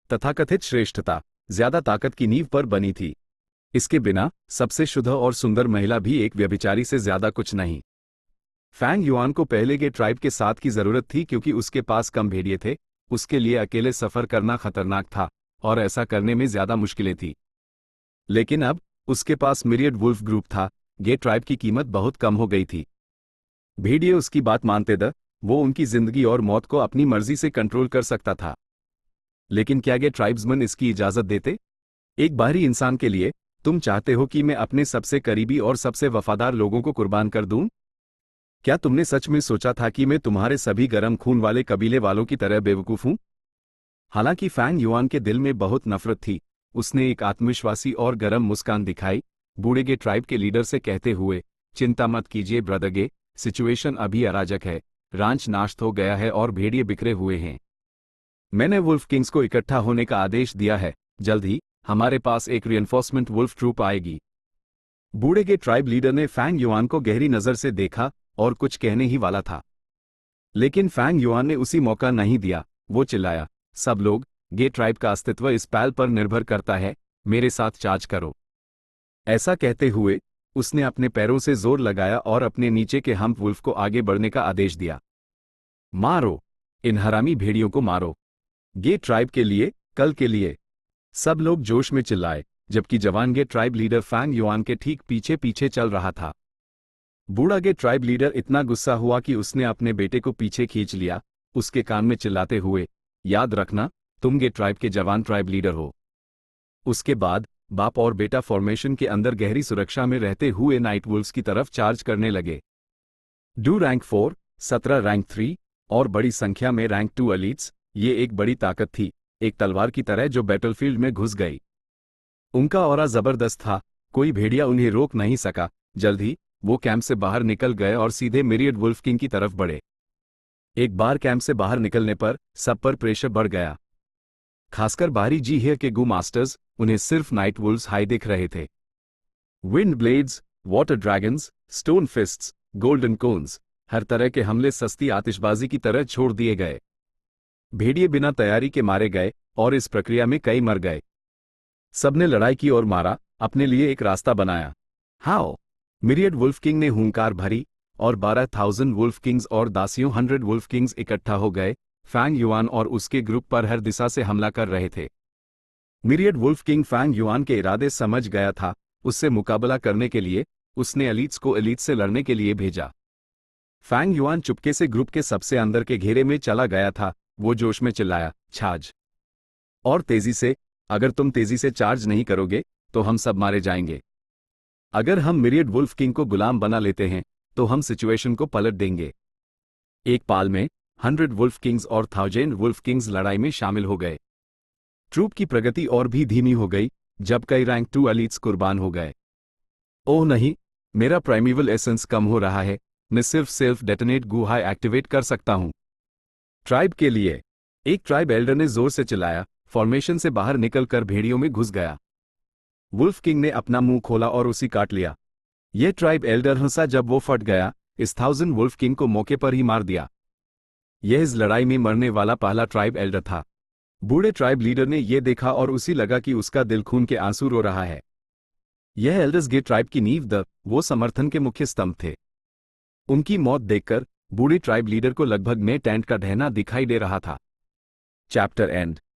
तथाकथित श्रेष्ठता ज्यादा ताकत की नींव पर बनी थी। इसके बिना सबसे शुद्ध और सुंदर महिला भी एक व्यभिचारी से ज्यादा कुछ नहीं। फैंग युआन को पहले के ट्राइब के साथ की जरूरत थी क्योंकि उसके पास कम भेड़िए थे। उसके लिए अकेले सफर करना खतरनाक था और ऐसा करने में ज्यादा मुश्किलें थी। लेकिन अब उसके पास मिरियड वुल्फ ग्रुप था। गे ट्राइब की कीमत बहुत कम हो गई थी। भेड़िए उसकी बात मानते वो उनकी जिंदगी और मौत को अपनी मर्जी से कंट्रोल कर सकता था। लेकिन क्या गे ट्राइब्समैन इसकी इजाजत देते? एक बाहरी इंसान के लिए तुम चाहते हो कि मैं अपने सबसे करीबी और सबसे वफादार लोगों को कुर्बान कर दूं? क्या तुमने सच में सोचा था कि मैं तुम्हारे सभी गर्म खून वाले कबीले वालों की तरह बेवकूफ हूं? हालांकि फैंग युआन के दिल में बहुत नफरत थी। उसने एक आत्मविश्वासी और गर्म मुस्कान दिखाई, बूढ़े गे ट्राइब के लीडर से कहते हुए, चिंता मत कीजिए ब्रदर गे, सिचुएशन अभी अराजक है। रांच नाश्त हो गया है और भेड़िए बिखरे हुए हैं। मैंने वुल्फ किंग्स को इकट्ठा होने का आदेश दिया है। जल्द ही हमारे पास एक रिइंफोर्समेंट वुल्फ ट्रूप आएगी। बूढ़े के ट्राइब लीडर ने फैंग युआन को गहरी नजर से देखा और कुछ कहने ही वाला था, लेकिन फैंग युआन ने उसी मौका नहीं दिया। वो चिल्लाया, सब लोग, गे ट्राइब का अस्तित्व इस पहल पर निर्भर करता है। मेरे साथ चार्ज करो। ऐसा कहते हुए उसने अपने पैरों से जोर लगाया और अपने नीचे के हम्प वुल्फ को आगे बढ़ने का आदेश दिया। मारो, इन हरामी भेड़ियों को मारो। गे ट्राइब के लिए, कल के लिए। सब लोग जोश में चिल्लाए, जबकि जवान गे ट्राइब लीडर फैंग युआन के ठीक पीछे पीछे चल रहा था। बूढ़ा गे ट्राइब लीडर इतना गुस्सा हुआ कि उसने अपने बेटे को पीछे खींच लिया, उसके कान में चिल्लाते हुए, याद रखना, तुम गे ट्राइब के जवान ट्राइब लीडर हो। उसके बाद बाप और बेटा फॉर्मेशन के अंदर गहरी सुरक्षा में रहते हुए नाइट वुल्फ्स की तरफ चार्ज करने लगे। डू रैंक 4, 17 रैंक 3 और बड़ी संख्या में रैंक 2 एलीट्स, ये एक बड़ी ताकत थी, एक तलवार की तरह जो बैटलफील्ड में घुस गई। उनका ऑरा जबरदस्त था, कोई भेड़िया उन्हें रोक नहीं सका। जल्द ही वो कैंप से बाहर निकल गए और सीधे मिरियड वुल्फ किंग की तरफ बढ़े। एक बार कैंप से बाहर निकलने पर सब पर प्रेशर बढ़ गया, खासकर बाहरी जी हियर के गू मास्टर्स। उन्हें सिर्फ नाइट वुल्फ्स हाई दिख रहे थे। Wind blades, water dragons, stone fists, golden cones, हर तरह के हमले सस्ती आतिशबाजी की तरह छोड़ दिए गए। भेड़िए बिना तैयारी के मारे गए और इस प्रक्रिया में कई मर गए। सबने लड़ाई की और मारा, अपने लिए एक रास्ता बनाया। हाओ, मिरियड वुल्फ किंग ने हुंकार भरी और 12,000 वुल्फ किंग्स और दासियों 100 वुल्फ किंग्स इकट्ठा हो गए। फैंग युआन और उसके ग्रुप पर हर दिशा से हमला कर रहे थे। Myriad wolf king Fang Yuan के इरादे समझ गया था। उससे मुकाबला करने के लिए उसने एलीट्स को एलीट से लड़ने के लिए भेजा। फैंग युआन चुपके से ग्रुप के सबसे अंदर के घेरे में चला गया था। वो जोश में चिल्लाया, चार्ज! और तेजी से, अगर तुम तेजी से चार्ज नहीं करोगे तो हम सब मारे जाएंगे। अगर हम मिरियड वुल्फ किंग को गुलाम बना लेते हैं तो हम सिचुएशन को पलट देंगे। एक पाल में 100 वुल्फ किंग्स और 1000 वुल्फ किंग्स लड़ाई में शामिल हो गए। ट्रूप की प्रगति और भी धीमी हो गई जब कई रैंक 2 एलीट्स कुर्बान हो गए। ओह नहीं, मेरा प्राइमेवल एसेंस कम हो रहा है, मैं सिर्फ सेल्फ डेटोनेट गुहा एक्टिवेट कर सकता हूं। ट्राइब के लिए, एक ट्राइब एल्डर ने जोर से चिल्लाया, फॉर्मेशन से बाहर निकलकर भेड़ियों में घुस गया। वुल्फ किंग ने अपना मुंह खोला और उसी काट लिया। यह ट्राइब एल्डर हंसा जब वो फट गया, इस 1000 वुल्फ किंग को मौके पर ही मार दिया। यह इस लड़ाई में मरने वाला पहला ट्राइब एल्डर था। बूढ़े ट्राइब लीडर ने यह देखा और उसी लगा कि उसका दिल खून के आंसू रो रहा है। यह एल्डर्स गे ट्राइब की नींव वो समर्थन के मुख्य स्तंभ थे। उनकी मौत देखकर बूढ़े ट्राइब लीडर को लगभग में टेंट का ढहना दिखाई दे रहा था। Chapter and.